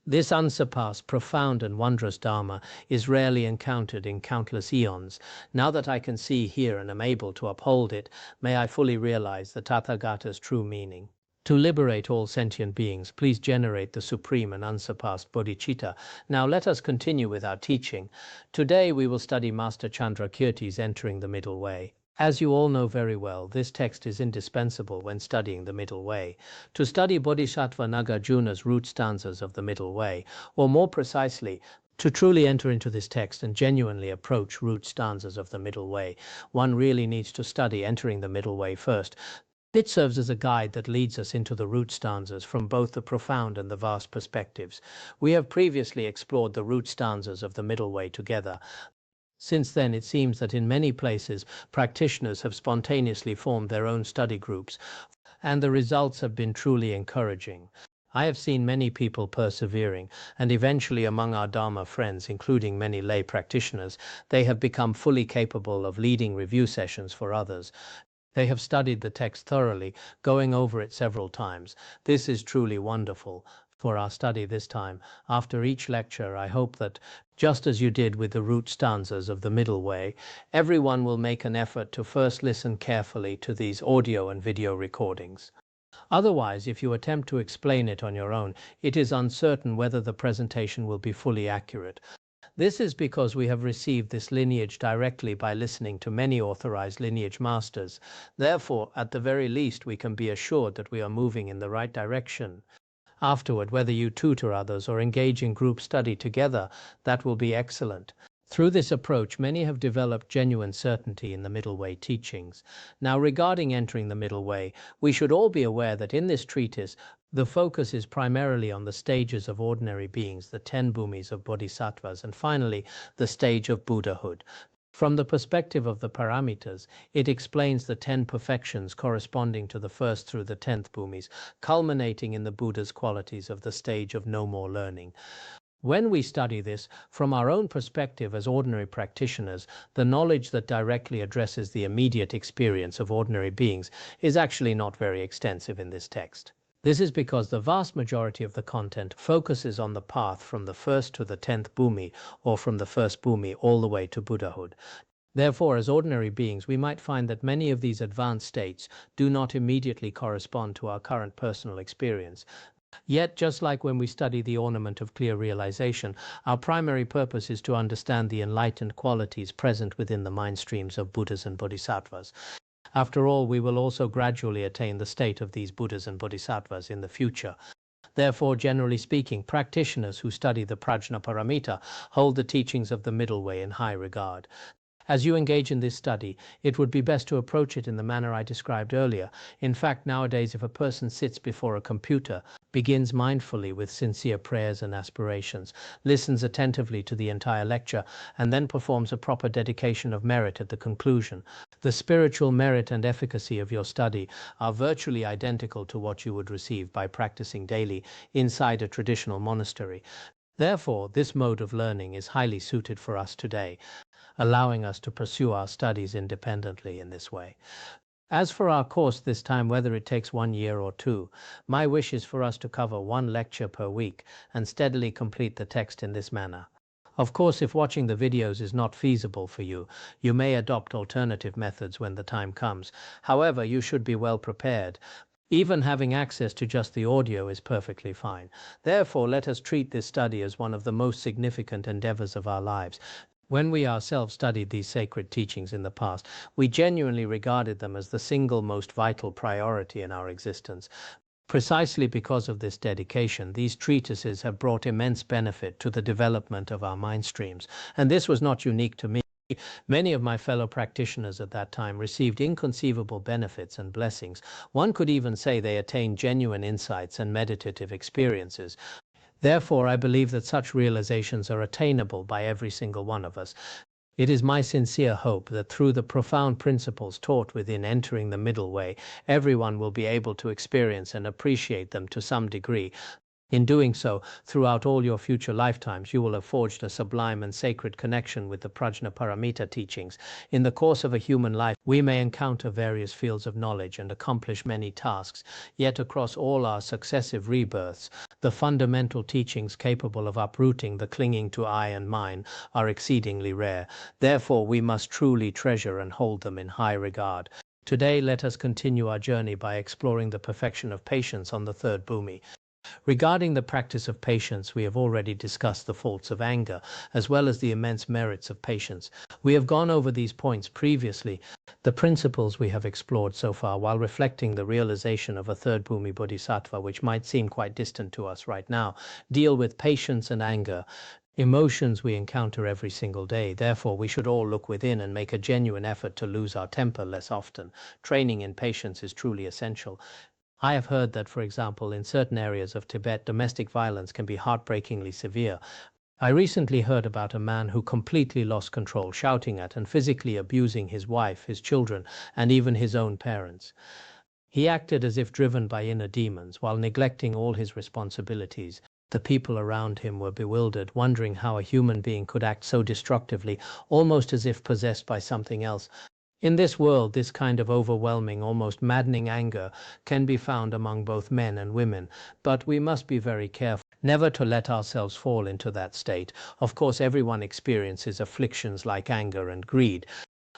This unsurpassed, profound and wondrous Dharma is rarely encountered in countless eons. Now that I can see, hear and am able to uphold it, may I fully realize the Tathagata's true meaning. To liberate all sentient beings, please generate the supreme and unsurpassed bodhicitta. Now let us continue with our teaching. Today we will study Master Chandrakirti's Entering the Middle Way. As you all know very well, this text is indispensable when studying the Middle Way. To study Bodhisattva Nagarjuna's root stanzas of the Middle Way, or more precisely, to truly enter into this text and genuinely approach root stanzas of the Middle Way, one really needs to study Entering the Middle Way first. It serves as a guide that leads us into the root stanzas from both the profound and the vast perspectives. We have previously explored the root stanzas of the Middle Way together. Since then, it seems that in many places, practitioners have spontaneously formed their own study groups, and the results have been truly encouraging. I have seen many people persevering, and eventually among our Dharma friends, including many lay practitioners, they have become fully capable of leading review sessions for others. They have studied the text thoroughly, going over it several times. This is truly wonderful. For our study this time, after each lecture, I hope that, just as you did with the root stanzas of the Middle Way, everyone will make an effort to first listen carefully to these audio and video recordings. Otherwise, if you attempt to explain it on your own, it is uncertain whether the presentation will be fully accurate. This is because we have received this lineage directly by listening to many authorized lineage masters. Therefore, at the very least, we can be assured that we are moving in the right direction. Afterward, whether you tutor others or engage in group study together, that will be excellent. Through this approach, many have developed genuine certainty in the Middle Way teachings. Now, regarding entering the Middle Way, we should all be aware that in this treatise, the focus is primarily on the stages of ordinary beings, the 10 bhumis of bodhisattvas, and finally, the stage of Buddhahood. From the perspective of the paramitas, it explains the 10 perfections corresponding to the first through the 10th bhumis, culminating in the Buddha's qualities of the stage of no more learning. When we study this, from our own perspective as ordinary practitioners, the knowledge that directly addresses the immediate experience of ordinary beings is actually not very extensive in this text. This is because the vast majority of the content focuses on the path from the first to the 10th bhumi, or from the first bhumi all the way to Buddhahood. Therefore, as ordinary beings, we might find that many of these advanced states do not immediately correspond to our current personal experience. Yet, just like when we study the ornament of clear realization, our primary purpose is to understand the enlightened qualities present within the mind streams of Buddhas and Bodhisattvas. After all, we will also gradually attain the state of these Buddhas and Bodhisattvas in the future. Therefore, generally speaking, practitioners who study the Prajnaparamita hold the teachings of the Middle Way in high regard. As you engage in this study, it would be best to approach it in the manner I described earlier. In fact, nowadays, if a person sits before a computer, begins mindfully with sincere prayers and aspirations, listens attentively to the entire lecture, and then performs a proper dedication of merit at the conclusion, the spiritual merit and efficacy of your study are virtually identical to what you would receive by practicing daily inside a traditional monastery. Therefore, this mode of learning is highly suited for us today, allowing us to pursue our studies independently in this way. As for our course this time, whether it takes 1 year or 2, my wish is for us to cover 1 lecture per week and steadily complete the text in this manner. Of course, if watching the videos is not feasible for you, you may adopt alternative methods when the time comes. However, you should be well prepared. Even having access to just the audio is perfectly fine. Therefore, let us treat this study as one of the most significant endeavors of our lives. When we ourselves studied these sacred teachings in the past, we genuinely regarded them as the single most vital priority in our existence. Precisely because of this dedication, these treatises have brought immense benefit to the development of our mind streams, and this was not unique to me. Many of my fellow practitioners at that time received inconceivable benefits and blessings. One could even say they attained genuine insights and meditative experiences. Therefore, I believe that such realizations are attainable by every single one of us. It is my sincere hope that through the profound principles taught within Entering the Middle Way, everyone will be able to experience and appreciate them to some degree. In doing so, throughout all your future lifetimes, you will have forged a sublime and sacred connection with the Prajnaparamita teachings. In the course of a human life, we may encounter various fields of knowledge and accomplish many tasks, yet across all our successive rebirths, the fundamental teachings capable of uprooting the clinging to I and mine are exceedingly rare. Therefore, we must truly treasure and hold them in high regard. Today, let us continue our journey by exploring the perfection of patience on the third bhumi. Regarding the practice of patience, we have already discussed the faults of anger, as well as the immense merits of patience. We have gone over these points previously. The principles we have explored so far, while reflecting the realization of a third Bhumi Bodhisattva, which might seem quite distant to us right now, deal with patience and anger, emotions we encounter every single day. Therefore, we should all look within and make a genuine effort to lose our temper less often. Training in patience is truly essential. I have heard that, for example, in certain areas of Tibet, domestic violence can be heartbreakingly severe. I recently heard about a man who completely lost control, shouting at and physically abusing his wife, his children, and even his own parents. He acted as if driven by inner demons, while neglecting all his responsibilities. The people around him were bewildered, wondering how a human being could act so destructively, almost as if possessed by something else. In this world, this kind of overwhelming, almost maddening anger can be found among both men and women, but we must be very careful never to let ourselves fall into that state. Of course, everyone experiences afflictions like anger and greed.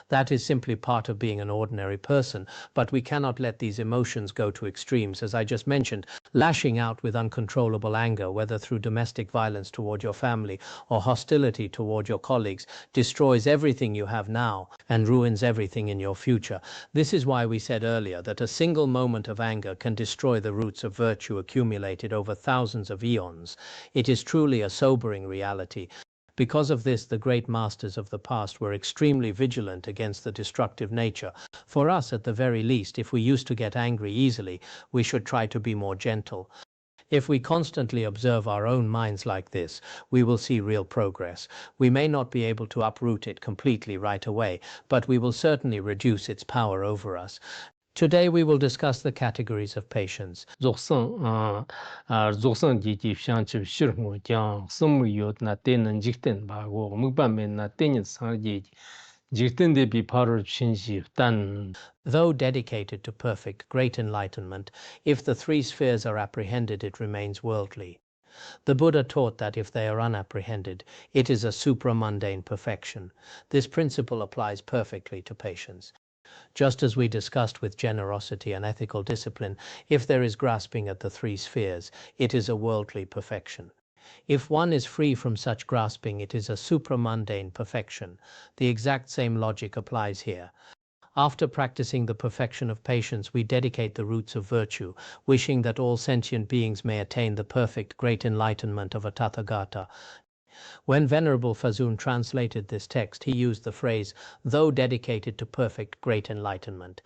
That is simply part of being an ordinary person, but we cannot let these emotions go to extremes. As I just mentioned, lashing out with uncontrollable anger, whether through domestic violence toward your family or hostility toward your colleagues, destroys everything you have now and ruins everything in your future. This is why we said earlier that a single moment of anger can destroy the roots of virtue accumulated over thousands of eons. It is truly a sobering reality. Because of this, the great masters of the past were extremely vigilant against the destructive nature. For us, at the very least, if we used to get angry easily, we should try to be more gentle. If we constantly observe our own minds like this, we will see real progress. We may not be able to uproot it completely right away, but we will certainly reduce its power over us. Today we will discuss the categories of patience. Zoksan ji shanchib shir ngo jiang samu yod na tena jikten ba go mukba men na tenya sang ji jikten de bi paru chinji tan. Though dedicated to perfect, great enlightenment, if the three spheres are apprehended, it remains worldly. The Buddha taught that if they are unapprehended, it is a supramundane perfection. This principle applies perfectly to patience. Just as we discussed with generosity and ethical discipline, if there is grasping at the three spheres, it is a worldly perfection. If one is free from such grasping, it is a supramundane perfection. The exact same logic applies here. After practicing the perfection of patience, we dedicate the roots of virtue, wishing that all sentient beings may attain the perfect great enlightenment of a Tathagata. When Venerable Fazun translated this text, he used the phrase, though dedicated to perfect great enlightenment.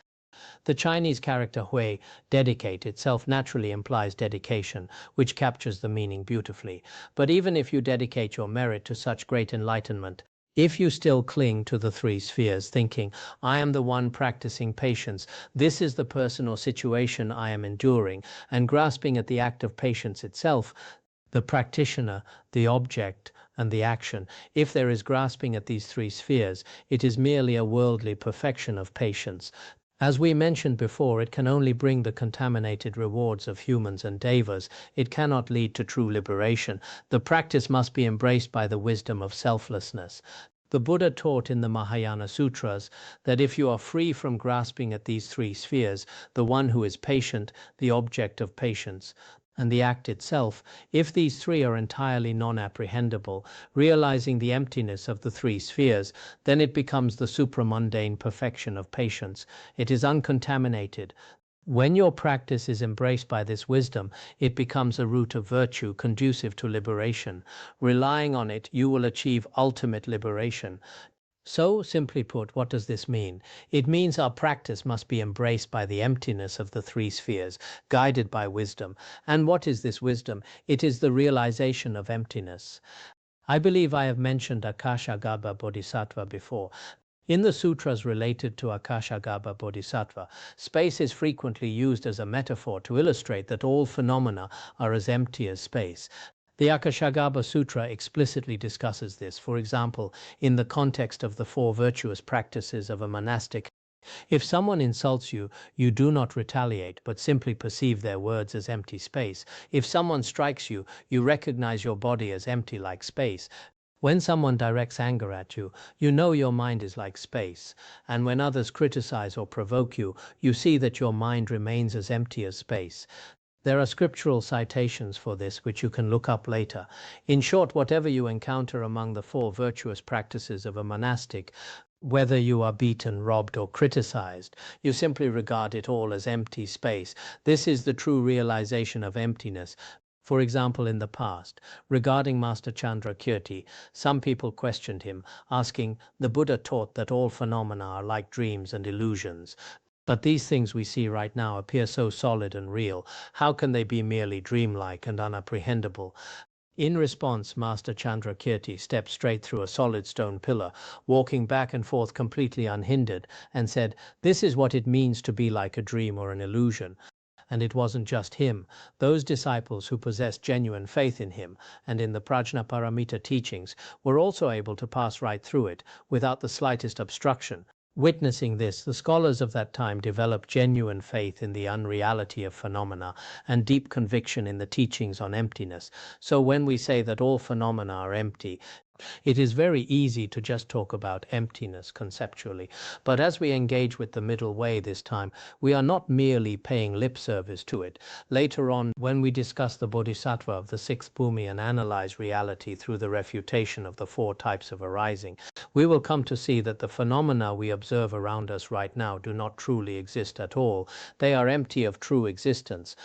The Chinese character hui, dedicate, itself naturally implies dedication, which captures the meaning beautifully. But even if you dedicate your merit to such great enlightenment, if you still cling to the three spheres, thinking, I am the one practicing patience, this is the person or situation I am enduring, and grasping at the act of patience itself, the practitioner, the object, and the action, if there is grasping at these three spheres, it is merely a worldly perfection of patience. As we mentioned before, it can only bring the contaminated rewards of humans and devas. It cannot lead to true liberation. The practice must be embraced by the wisdom of selflessness. The Buddha taught in the Mahayana Sutras that if you are free from grasping at these three spheres, the one who is patient, the object of patience, and the act itself, if these three are entirely non-apprehendable, realizing the emptiness of the three spheres, then it becomes the supramundane perfection of patience. It is uncontaminated. When your practice is embraced by this wisdom, it becomes a root of virtue conducive to liberation. Relying on it, you will achieve ultimate liberation. So, simply put, what does this mean? It means our practice must be embraced by the emptiness of the three spheres, guided by wisdom. And what is this wisdom? It is the realization of emptiness. I believe I have mentioned Akashagarbha Bodhisattva before. In the sutras related to Akashagarbha Bodhisattva, space is frequently used as a metaphor to illustrate that all phenomena are as empty as space. The Akashagarbha Sutra explicitly discusses this, for example, in the context of the four virtuous practices of a monastic. If someone insults you, you do not retaliate, but simply perceive their words as empty space. If someone strikes you, you recognize your body as empty like space. When someone directs anger at you, you know your mind is like space. And when others criticize or provoke you, you see that your mind remains as empty as space. There are scriptural citations for this which you can look up later. In short, whatever you encounter among the four virtuous practices of a monastic, whether you are beaten, robbed, or criticized, you simply regard it all as empty space. This is the true realization of emptiness. For example, in the past, regarding Master Chandrakirti, some people questioned him, asking, "The Buddha taught that all phenomena are like dreams and illusions. But these things we see right now appear so solid and real. How can they be merely dreamlike and unapprehendable?" In response, Master Chandrakirti stepped straight through a solid stone pillar, walking back and forth completely unhindered, and said, "This is what it means to be like a dream or an illusion." And it wasn't just him. Those disciples who possessed genuine faith in him and in the Prajnaparamita teachings were also able to pass right through it without the slightest obstruction. Witnessing this, the scholars of that time developed genuine faith in the unreality of phenomena and deep conviction in the teachings on emptiness. So when we say that all phenomena are empty, it is very easy to just talk about emptiness conceptually. But as we engage with the middle way this time, we are not merely paying lip service to it. Later on, when we discuss the Bodhisattva of the sixth Bhumi and analyze reality through the refutation of the four types of arising, we will come to see that the phenomena we observe around us right now do not truly exist at all. They are empty of true existence.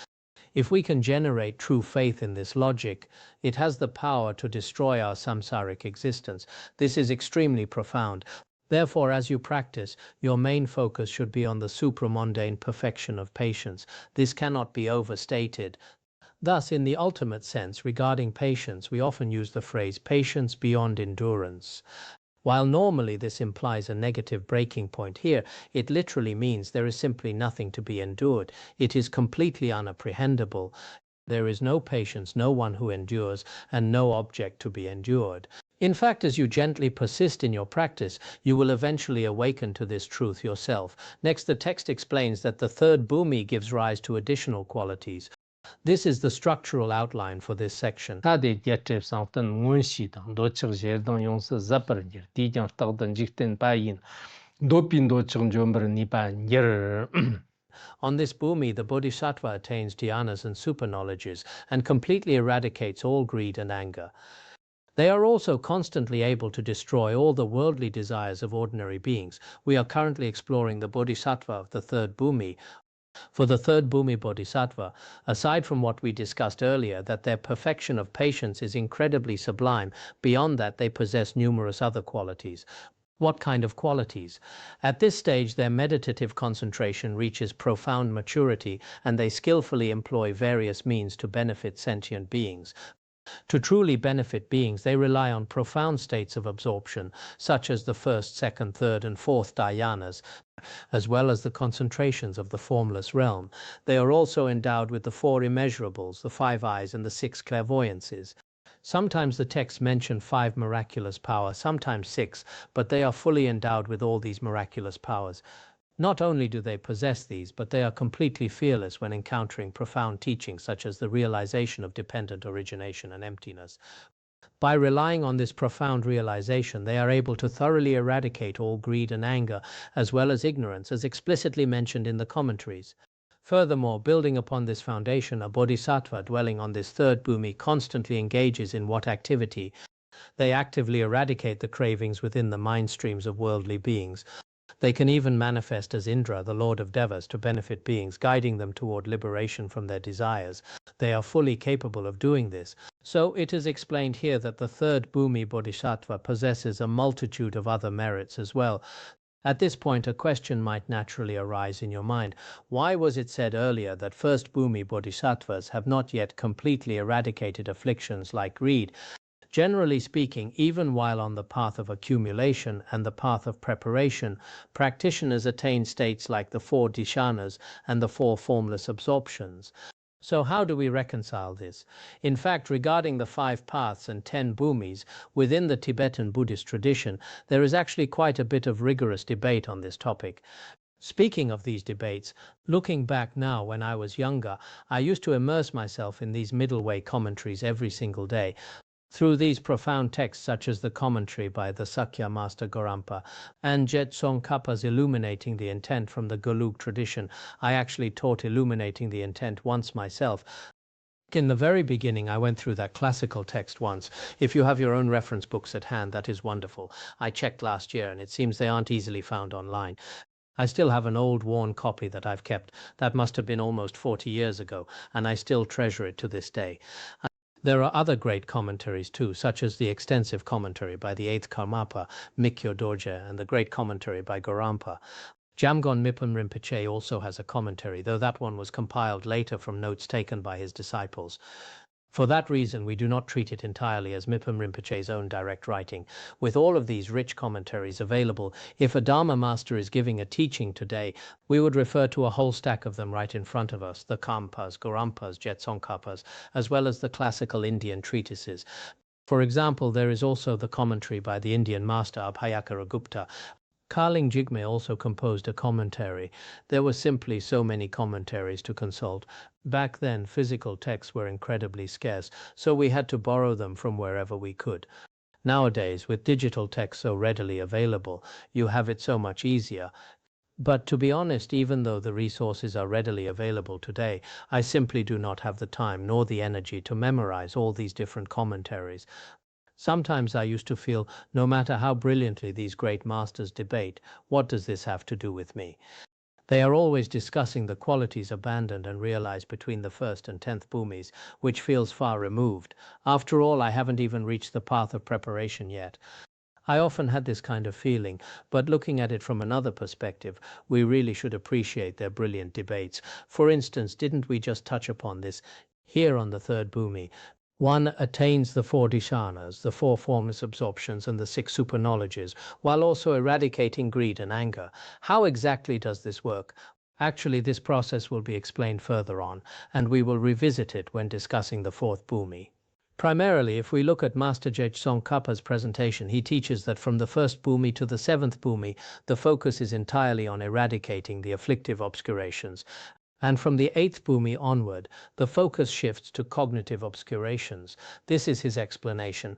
If we can generate true faith in this logic, it has the power to destroy our samsaric existence. This is extremely profound. Therefore, as you practice, your main focus should be on the supramundane perfection of patience. This cannot be overstated. Thus, in the ultimate sense, regarding patience, we often use the phrase patience beyond endurance. While normally this implies a negative breaking point, here it literally means there is simply nothing to be endured. It is completely unapprehendable. There is no patience, no one who endures, and no object to be endured. In fact, as you gently persist in your practice, you will eventually awaken to this truth yourself. Next, the text explains that the third bhumi gives rise to additional qualities. This is the structural outline for this section. 타데 게트 상탄 문시당 도처 제동 용서 자퍼르 디장 타던 직된 바인 도핀 도처 좀버 니반 여 On this bhumi, the Bodhisattva attains Dhyanas and Superknowledges and completely eradicates all greed and anger. They are also constantly able to destroy all the worldly desires of ordinary beings. We are currently exploring the Bodhisattva of the third bhumi. For the third Bhumi Bodhisattva, aside from what we discussed earlier, that their perfection of patience is incredibly sublime, beyond that they possess numerous other qualities. What kind of qualities? At this stage, their meditative concentration reaches profound maturity, and they skillfully employ various means to benefit sentient beings. To truly benefit beings, they rely on profound states of absorption, such as the first, second, third, and fourth dhyanas, as well as the concentrations of the formless realm. They are also endowed with the four immeasurables, the five eyes, and the six clairvoyances. Sometimes the texts mention 5 miraculous powers, sometimes 6, but they are fully endowed with all these miraculous powers. Not only do they possess these, but they are completely fearless when encountering profound teachings such as the realization of dependent origination and emptiness. By relying on this profound realization, they are able to thoroughly eradicate all greed and anger, as well as ignorance, as explicitly mentioned in the commentaries. Furthermore, building upon this foundation, a bodhisattva dwelling on this third bhumi constantly engages in what activity? They actively eradicate the cravings within the mind streams of worldly beings. They can even manifest as Indra, the Lord of Devas, to benefit beings, guiding them toward liberation from their desires. They are fully capable of doing this. So it is explained here that the third Bhumi Bodhisattva possesses a multitude of other merits as well. At this point, a question might naturally arise in your mind. Why was it said earlier that first Bhumi Bodhisattvas have not yet completely eradicated afflictions like greed? Generally speaking, even while on the path of accumulation and the path of preparation, practitioners attain states like the 4 Dhyanas and the 4 formless absorptions. So how do we reconcile this? In fact, regarding the 5 paths and 10 bhumis within the Tibetan Buddhist tradition, there is actually quite a bit of rigorous debate on this topic. Speaking of these debates, looking back now when I was younger, I used to immerse myself in these middle way commentaries every single day. Through these profound texts such as the commentary by the Sakya Master Gorampa and Jet Tsongkhapa's Illuminating the Intent from the Gelug tradition, I actually taught Illuminating the Intent once myself. In the very beginning, I went through that classical text once. If you have your own reference books at hand, that is wonderful. I checked last year and it seems they aren't easily found online. I still have an old worn copy that I've kept. That must have been almost 40 years ago, and I still treasure it to this day. There are other great commentaries too, such as the extensive commentary by the 8th Karmapa, Mikyo Dorje, and the great commentary by Gorampa. Jamgon Mipham Rinpoche also has a commentary, though that one was compiled later from notes taken by his disciples. For that reason, we do not treat it entirely as Mipham Rinpoche's own direct writing. With all of these rich commentaries available, if a Dharma master is giving a teaching today, we would refer to a whole stack of them right in front of us, the Kampas, Gorampas, Jet Tsongkhapas, as well as the classical Indian treatises. For example, there is also the commentary by the Indian master Abhayakara Gupta. Karling Jigme also composed a commentary. There were simply so many commentaries to consult. Back then, physical texts were incredibly scarce, so we had to borrow them from wherever we could. Nowadays, with digital text so readily available, you have it so much easier. But to be honest, even though the resources are readily available today, I simply do not have the time nor the energy to memorize all these different commentaries. Sometimes I used to feel, no matter how brilliantly these great masters debate, what does this have to do with me? They are always discussing the qualities abandoned and realized between the 1st and 10th bhumis, which feels far removed. After all, I haven't even reached the path of preparation yet. I often had this kind of feeling, but looking at it from another perspective, we really should appreciate their brilliant debates. For instance, didn't we just touch upon this here on the 3rd bhumi? One attains the 4 Dhyanas, the 4 formless absorptions, and the 6 Superknowledges, while also eradicating greed and anger. How exactly does this work? Actually, this process will be explained further on, and we will revisit it when discussing the 4th bhumi. Primarily, if we look at Master Jet Tsongkhapa's presentation, he teaches that from the 1st bhumi to the 7th bhumi, the focus is entirely on eradicating the afflictive obscurations. And from the 8th bhumi onward, the focus shifts to cognitive obscurations. This is his explanation.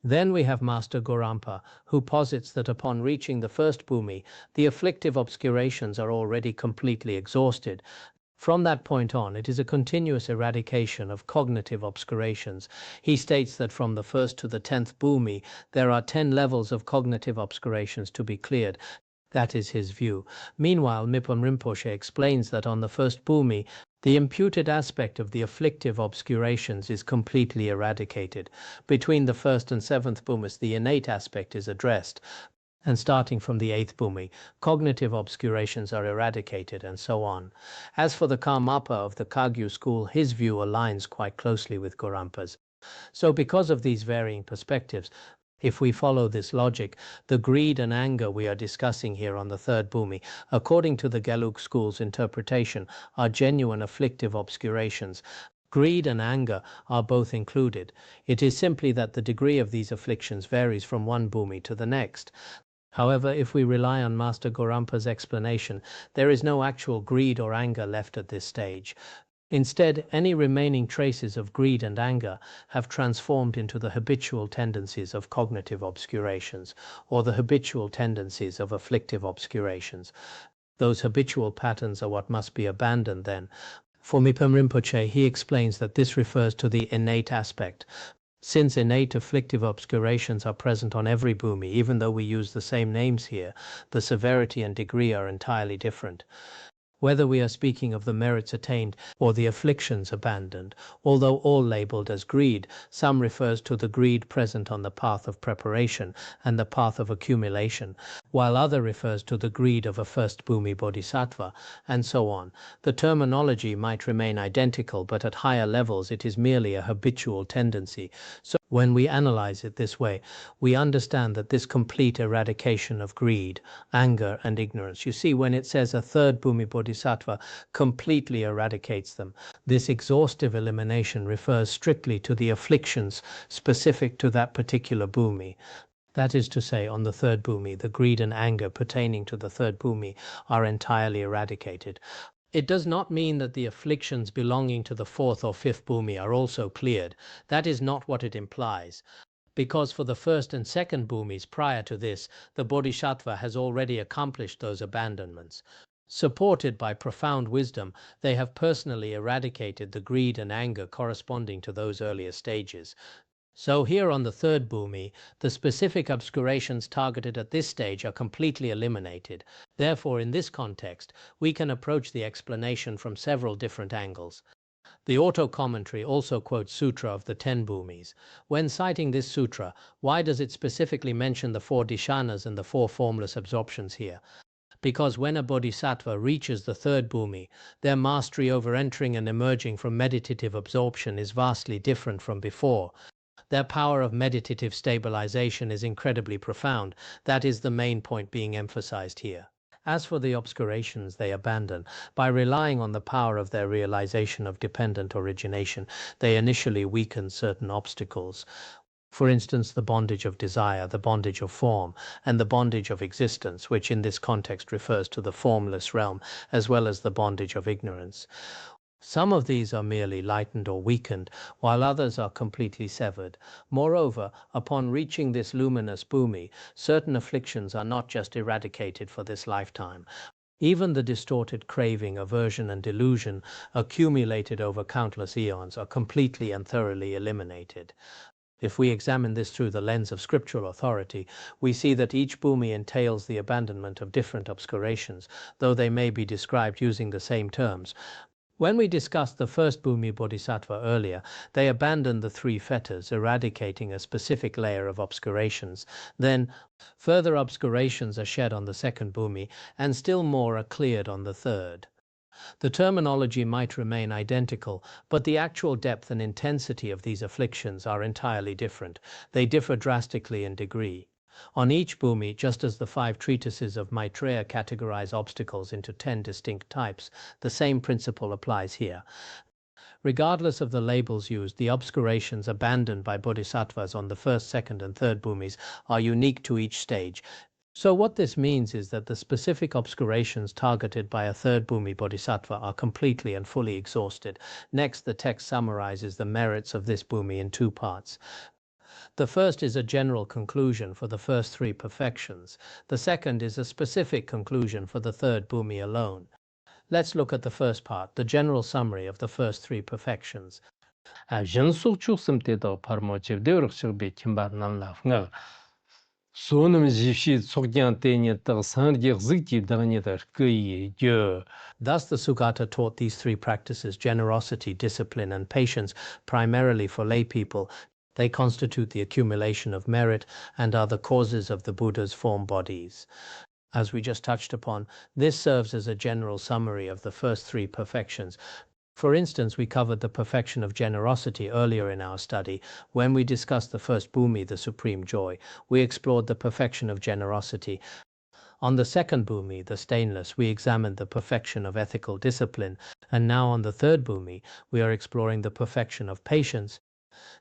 Then we have Master Gorampa, who posits that upon reaching the 1st bhumi, the afflictive obscurations are already completely exhausted. From that point on, it is a continuous eradication of cognitive obscurations. He states that from the 1st to the 10th bhumi, there are 10 levels of cognitive obscurations to be cleared. That is his view. Meanwhile, Mipham Rinpoche explains that on the 1st bhumi, the imputed aspect of the afflictive obscurations is completely eradicated. Between the 1st and 7th bhumis, the innate aspect is addressed. And starting from the 8th bhumi, cognitive obscurations are eradicated, and so on. As for the Karmapa of the Kagyu school, his view aligns quite closely with Gorampa's. So because of these varying perspectives, if we follow this logic, the greed and anger we are discussing here on the 3rd bhumi, according to the Gelug school's interpretation, are genuine afflictive obscurations. Greed and anger are both included. It is simply that the degree of these afflictions varies from one bhumi to the next. However, if we rely on Master Gorampa's explanation, there is no actual greed or anger left at this stage. Instead, any remaining traces of greed and anger have transformed into the habitual tendencies of cognitive obscurations, or the habitual tendencies of afflictive obscurations. Those habitual patterns are what must be abandoned then. For Mipham Rinpoche, he explains that this refers to the innate aspect. Since innate afflictive obscurations are present on every bhumi, even though we use the same names here, the severity and degree are entirely different. Whether we are speaking of the merits attained or the afflictions abandoned, although all labeled as greed, some refers to the greed present on the path of preparation and the path of accumulation. while other refers to the greed of a first Bhumi Bodhisattva, and so on. The terminology might remain identical, but at higher levels it is merely a habitual tendency. So when we analyze it this way, we understand that this complete eradication of greed, anger, and ignorance. You see, when it says a third Bhumi Bodhisattva completely eradicates them, this exhaustive elimination refers strictly to the afflictions specific to that particular Bhumi. That is to say, on the third Bhumi, the greed and anger pertaining to the third Bhumi are entirely eradicated. It does not mean that the afflictions belonging to the fourth or fifth Bhumi are also cleared. That is not what it implies. Because for the first and second Bhumis prior to this, the Bodhisattva has already accomplished those abandonments. Supported by profound wisdom, they have personally eradicated the greed and anger corresponding to those earlier stages. So here on the third Bhumi, the specific obscurations targeted at this stage are completely eliminated. Therefore, in this context, we can approach the explanation from several different angles. The auto-commentary also quotes Sutra of the 10 Bhumis. When citing this sutra, why does it specifically mention the 4 Dhyanas and the 4 formless absorptions here? Because when a bodhisattva reaches the third Bhumi, their mastery over entering and emerging from meditative absorption is vastly different from before. Their power of meditative stabilization is incredibly profound. That is the main point being emphasized here. As for the obscurations they abandon, by relying on the power of their realization of dependent origination, they initially weaken certain obstacles. For instance, the bondage of desire, the bondage of form, and the bondage of existence, which in this context refers to the formless realm, as well as the bondage of ignorance. Some of these are merely lightened or weakened, while others are completely severed. Moreover, upon reaching this luminous Bhumi, certain afflictions are not just eradicated for this lifetime. Even the distorted craving, aversion, and delusion accumulated over countless eons are completely and thoroughly eliminated. If we examine this through the lens of scriptural authority, we see that each Bhumi entails the abandonment of different obscurations, though they may be described using the same terms. When we discussed the first Bhumi Bodhisattva earlier, they abandoned the 3 fetters, eradicating a specific layer of obscurations. Then, further obscurations are shed on the second Bhumi, and still more are cleared on the third. The terminology might remain identical, but the actual depth and intensity of these afflictions are entirely different. They differ drastically in degree. On each Bhumi, just as the 5 treatises of Maitreya categorize obstacles into 10 distinct types, the same principle applies here. Regardless of the labels used, the obscurations abandoned by bodhisattvas on the first, second, and third Bhumis are unique to each stage. So what this means is that the specific obscurations targeted by a third Bhumi Bodhisattva are completely and fully exhausted. Next, the text summarizes the merits of this Bhumi in 2 parts. The first is a general conclusion for the first 3 perfections. The second is a specific conclusion for the third Bhumi alone. Let's look at the first part, the general summary of the first 3 perfections. Thus the Sugata taught these 3 practices, generosity, discipline, and patience, primarily for lay people. They constitute the accumulation of merit and are the causes of the Buddha's form bodies. As we just touched upon, this serves as a general summary of the first 3 perfections. For instance, we covered the perfection of generosity earlier in our study. When we discussed the first Bhumi, the supreme joy, we explored the perfection of generosity. On the second Bhumi, the stainless, we examined the perfection of ethical discipline. And now on the third Bhumi, we are exploring the perfection of patience.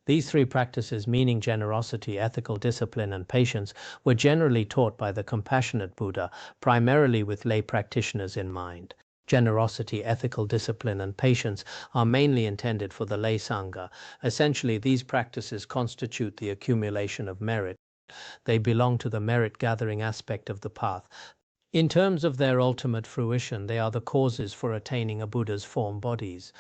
These 3 practices, meaning generosity, ethical discipline, and patience, were generally taught by the compassionate Buddha, primarily with lay practitioners in mind. Generosity, ethical discipline, and patience are mainly intended for the lay Sangha. Essentially, these practices constitute the accumulation of merit. They belong to the merit-gathering aspect of the path. In terms of their ultimate fruition, they are the causes for attaining a Buddha's form bodies.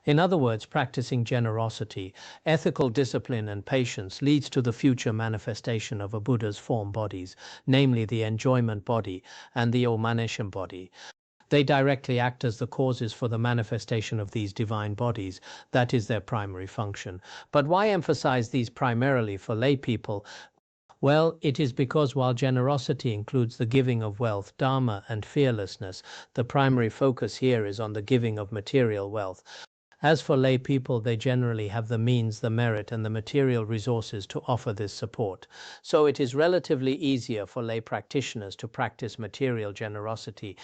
In other words, practicing generosity, ethical discipline, and patience leads to the future manifestation of a Buddha's form bodies, namely the enjoyment body and the Omanisham body. They directly act as the causes for the manifestation of these divine bodies. That is their primary function. But why emphasize these primarily for lay people? Well, it is because while generosity includes the giving of wealth, dharma, and fearlessness, the primary focus here is on the giving of material wealth. As for lay people, they generally have the means, the merit, and the material resources to offer this support. So it is relatively easier for lay practitioners to practice material generosity.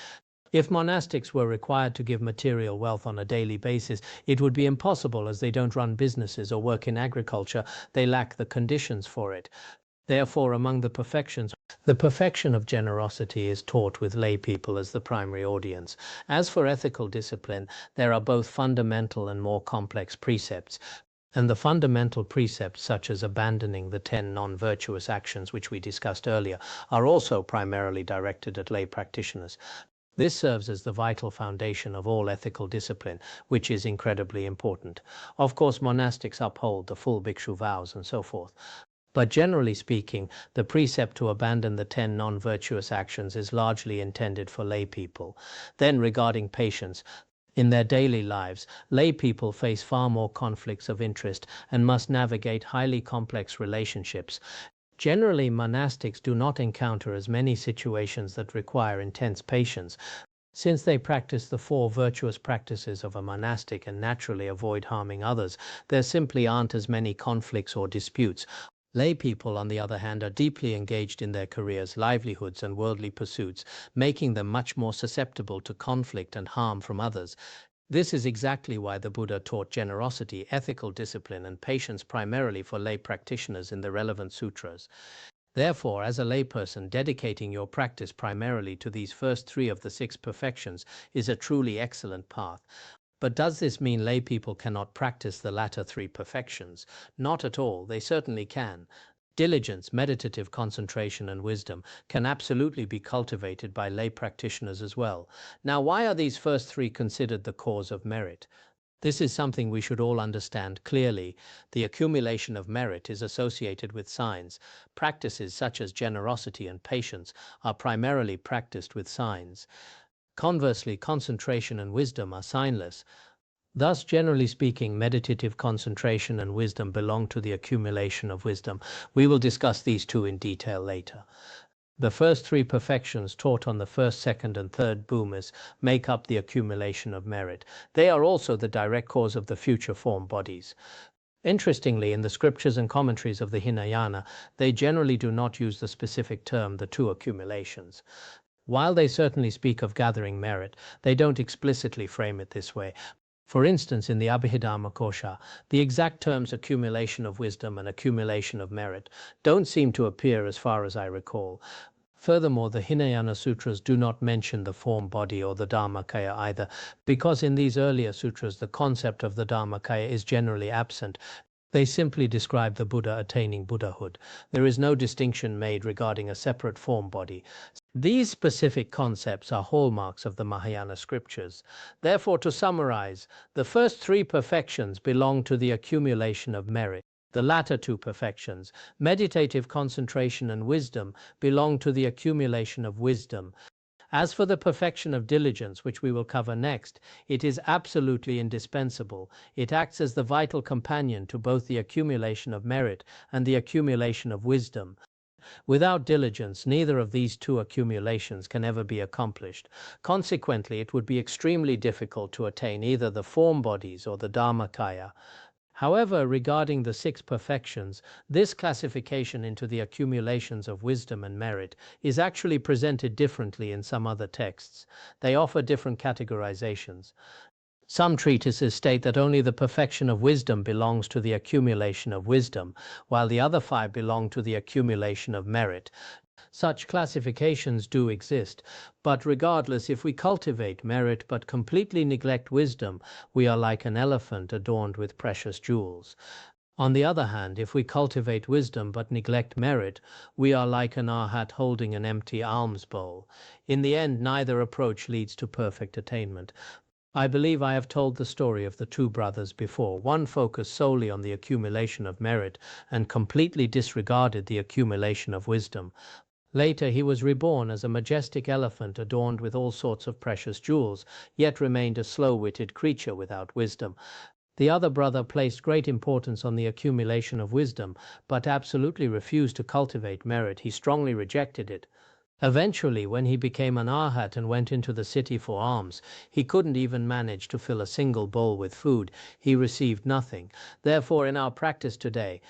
If monastics were required to give material wealth on a daily basis, it would be impossible as they don't run businesses or work in agriculture. They lack the conditions for it. Therefore, among the perfections, the perfection of generosity is taught with lay people as the primary audience. As for ethical discipline, there are both fundamental and more complex precepts. And the fundamental precepts, such as abandoning the 10 non-virtuous actions which we discussed earlier, are also primarily directed at lay practitioners. This serves as the vital foundation of all ethical discipline, which is incredibly important. Of course, monastics uphold the full bhikshu vows and so forth. But generally speaking, the precept to abandon the 10 non-virtuous actions is largely intended for lay people. Then, regarding patience, in their daily lives, lay people face far more conflicts of interest and must navigate highly complex relationships. Generally, monastics do not encounter as many situations that require intense patience. Since they practice the 4 virtuous practices of a monastic and naturally avoid harming others, there simply aren't as many conflicts or disputes. Lay people, on the other hand, are deeply engaged in their careers, livelihoods, and worldly pursuits, making them much more susceptible to conflict and harm from others. This is exactly why the Buddha taught generosity, ethical discipline, and patience primarily for lay practitioners in the relevant sutras. Therefore, as a layperson, dedicating your practice primarily to these first 3 of the 6 perfections is a truly excellent path. But does this mean lay people cannot practice the latter 3 perfections? Not at all, they certainly can. Diligence, meditative concentration, and wisdom can absolutely be cultivated by lay practitioners as well. Now, why are these first 3 considered the cause of merit? This is something we should all understand clearly. The accumulation of merit is associated with signs. Practices such as generosity and patience are primarily practiced with signs. Conversely, concentration and wisdom are signless. Thus, generally speaking, meditative concentration and wisdom belong to the accumulation of wisdom. We will discuss these 2 in detail later. The first 3 perfections taught on the first, second, and third bhumis make up the accumulation of merit. They are also the direct cause of the future form bodies. Interestingly, in the scriptures and commentaries of the Hinayana, they generally do not use the specific term, the 2 accumulations. While they certainly speak of gathering merit, they don't explicitly frame it this way. For instance, in the Abhidharmakosha, the exact terms accumulation of wisdom and accumulation of merit don't seem to appear as far as I recall. Furthermore, the Hinayana sutras do not mention the form body or the Dharmakaya either, because in these earlier sutras the concept of the Dharmakaya is generally absent. They simply describe the Buddha attaining Buddhahood. There is no distinction made regarding a separate form body. These specific concepts are hallmarks of the Mahayana scriptures. Therefore, to summarize, the first 3 perfections belong to the accumulation of merit. The latter 2 perfections, meditative concentration and wisdom, belong to the accumulation of wisdom. As for the perfection of diligence, which we will cover next, it is absolutely indispensable. It acts as the vital companion to both the accumulation of merit and the accumulation of wisdom. Without diligence, neither of these 2 accumulations can ever be accomplished. Consequently, it would be extremely difficult to attain either the form bodies or the Dharmakaya. However, regarding the 6 perfections, this classification into the accumulations of wisdom and merit is actually presented differently in some other texts. They offer different categorizations. Some treatises state that only the perfection of wisdom belongs to the accumulation of wisdom, while the other 5 belong to the accumulation of merit. Such classifications do exist, but regardless, if we cultivate merit but completely neglect wisdom, we are like an elephant adorned with precious jewels. On the other hand, if we cultivate wisdom but neglect merit, we are like an arhat holding an empty alms bowl. In the end, neither approach leads to perfect attainment. I believe I have told the story of the 2 brothers before. One focused solely on the accumulation of merit and completely disregarded the accumulation of wisdom. Later, he was reborn as a majestic elephant adorned with all sorts of precious jewels, yet remained a slow-witted creature without wisdom. The other brother placed great importance on the accumulation of wisdom, but absolutely refused to cultivate merit. He strongly rejected it. Eventually, when he became an arhat and went into the city for alms, he couldn't even manage to fill a single bowl with food. He received nothing. Therefore, in our practice today,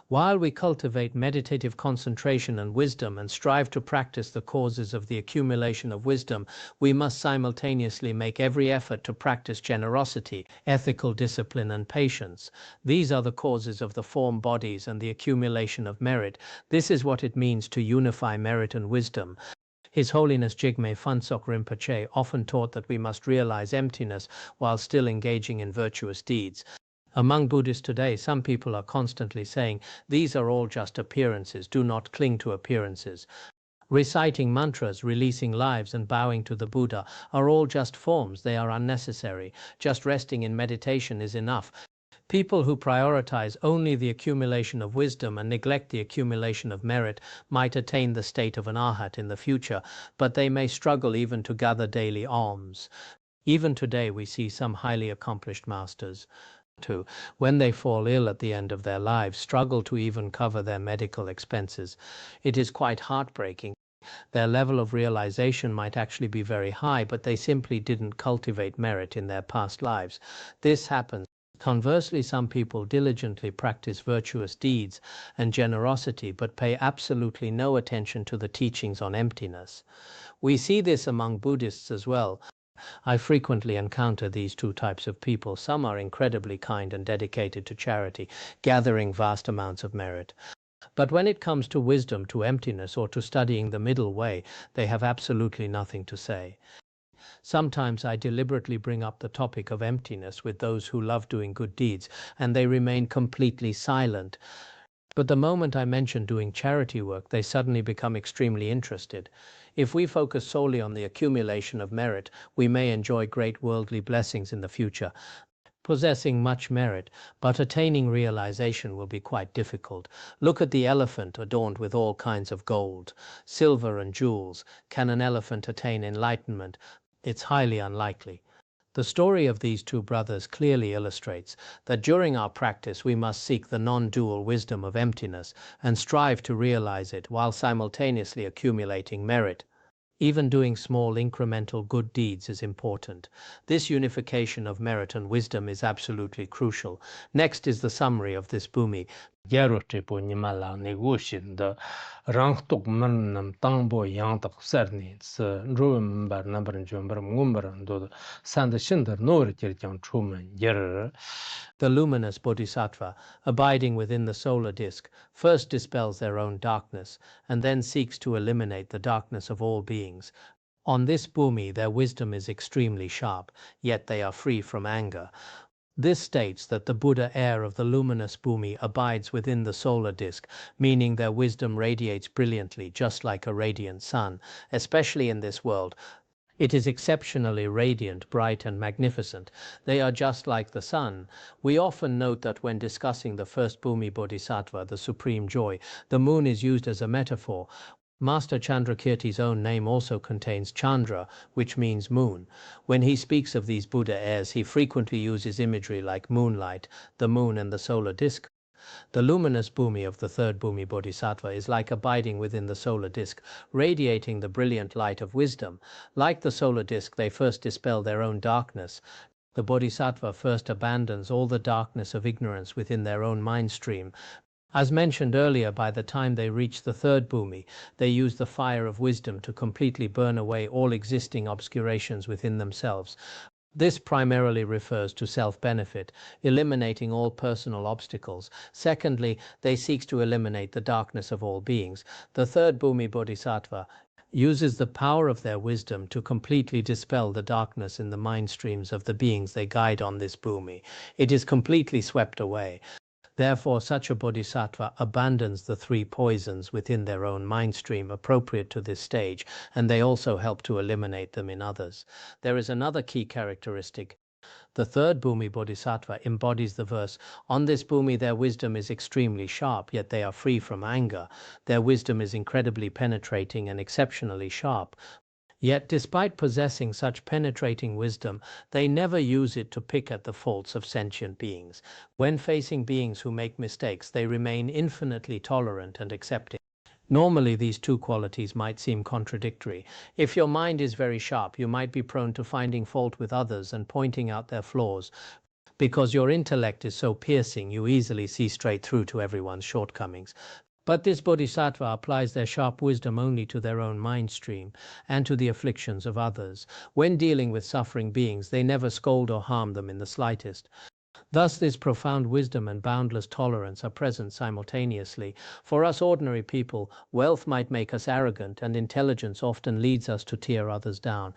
while we cultivate meditative concentration and wisdom and strive to practice the causes of the accumulation of wisdom, we must simultaneously make every effort to practice generosity, ethical discipline, and patience. These are the causes of the form bodies and the accumulation of merit. This is what it means to unify merit and wisdom. His Holiness Jigme Phuntsok Rinpoche often taught that we must realize emptiness while still engaging in virtuous deeds. Among Buddhists today, some people are constantly saying, these are all just appearances, do not cling to appearances. Reciting mantras, releasing lives, and bowing to the Buddha are all just forms, they are unnecessary. Just resting in meditation is enough. People who prioritize only the accumulation of wisdom and neglect the accumulation of merit might attain the state of an arhat in the future, but they may struggle even to gather daily alms. Even today we see some highly accomplished masters who, when they fall ill at the end of their lives, struggle to even cover their medical expenses. It is quite heartbreaking. Their level of realization might actually be very high, but they simply didn't cultivate merit in their past lives. This happens. Conversely, some people diligently practice virtuous deeds and generosity, but pay absolutely no attention to the teachings on emptiness. We see this among Buddhists as well. I frequently encounter these two types of people. Some are incredibly kind and dedicated to charity, gathering vast amounts of merit. But when it comes to wisdom, to emptiness, or to studying the middle way, they have absolutely nothing to say. Sometimes I deliberately bring up the topic of emptiness with those who love doing good deeds, and they remain completely silent. But the moment I mention doing charity work, they suddenly become extremely interested. If we focus solely on the accumulation of merit, we may enjoy great worldly blessings in the future, possessing much merit, but attaining realization will be quite difficult. Look at the elephant adorned with all kinds of gold, silver, and jewels. Can an elephant attain enlightenment? It's highly unlikely. The story of these two brothers clearly illustrates that during our practice we must seek the non-dual wisdom of emptiness and strive to realize it while simultaneously accumulating merit. Even doing small incremental good deeds is important. This unification of merit and wisdom is absolutely crucial. Next is the summary of this Bhumi. Gyaro trepo nimala negoshin da rang tok man nam tangbo yang tak sarni tsa nruwa mbar nambar njombar ngumbar ndo sanda shindar nori kirkyang chuman gyar. The luminous Bodhisattva, abiding within the solar disk, first dispels their own darkness and then seeks to eliminate the darkness of all beings. On this Bhumi, their wisdom is extremely sharp, yet they are free from anger. This states that the Buddha air of the luminous Bhumi abides within the solar disk, meaning their wisdom radiates brilliantly, just like a radiant sun, especially in this world. It is exceptionally radiant, bright, and magnificent. They are just like the sun. We often note that when discussing the first Bhumi Bodhisattva, the supreme joy, the moon is used as a metaphor. Master Chandrakirti's own name also contains Chandra, which means moon. When he speaks of these Buddha airs, he frequently uses imagery like moonlight, the moon, and the solar disk. The luminous Bhumi of the third Bhumi Bodhisattva is like abiding within the solar disk, radiating the brilliant light of wisdom. Like the solar disk, they first dispel their own darkness. The Bodhisattva first abandons all the darkness of ignorance within their own mind stream. As mentioned earlier, by the time they reach the third Bhumi, they use the fire of wisdom to completely burn away all existing obscurations within themselves. This primarily refers to self-benefit, eliminating all personal obstacles. Secondly, they seek to eliminate the darkness of all beings. The third Bhumi Bodhisattva uses the power of their wisdom to completely dispel the darkness in the mind streams of the beings they guide on this Bhumi. It is completely swept away. Therefore, such a bodhisattva abandons the three poisons within their own mind stream appropriate to this stage, and they also help to eliminate them in others. There is another key characteristic. The third Bhumi Bodhisattva embodies the verse, "On this Bhumi their wisdom is extremely sharp, yet they are free from anger." Their wisdom is incredibly penetrating and exceptionally sharp. Yet, despite possessing such penetrating wisdom, they never use it to pick at the faults of sentient beings. When facing beings who make mistakes, they remain infinitely tolerant and accepting. Normally, these two qualities might seem contradictory. If your mind is very sharp, you might be prone to finding fault with others and pointing out their flaws. Because your intellect is so piercing, you easily see straight through to everyone's shortcomings. But this bodhisattva applies their sharp wisdom only to their own mind stream and to the afflictions of others. When dealing with suffering beings, they never scold or harm them in the slightest. Thus, this profound wisdom and boundless tolerance are present simultaneously. For us ordinary people, wealth might make us arrogant, and intelligence often leads us to tear others down.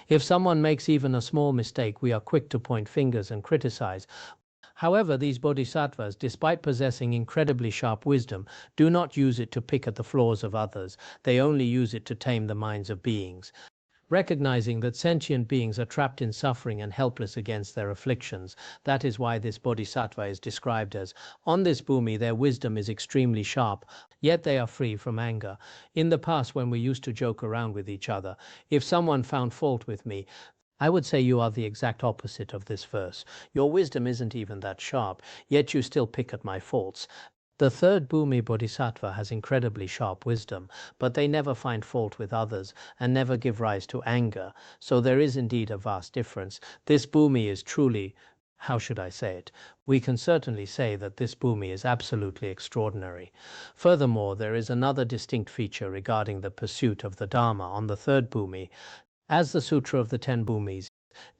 If someone makes even a small mistake, we are quick to point fingers and criticize. However, these bodhisattvas, despite possessing incredibly sharp wisdom, do not use it to pick at the flaws of others. They only use it to tame the minds of beings. Recognizing that sentient beings are trapped in suffering and helpless against their afflictions, that is why this bodhisattva is described as, on this bhumi their wisdom is extremely sharp, yet they are free from anger. In the past, when we used to joke around with each other, if someone found fault with me, I would say you are the exact opposite of this verse. Your wisdom isn't even that sharp, yet you still pick at my faults. The third Bhumi Bodhisattva has incredibly sharp wisdom, but they never find fault with others and never give rise to anger. So there is indeed a vast difference. This Bhumi is truly, how should I say it? We can certainly say that this Bhumi is absolutely extraordinary. Furthermore, there is another distinct feature regarding the pursuit of the Dharma on the third Bhumi. As the Sutra of the Ten Bhumis,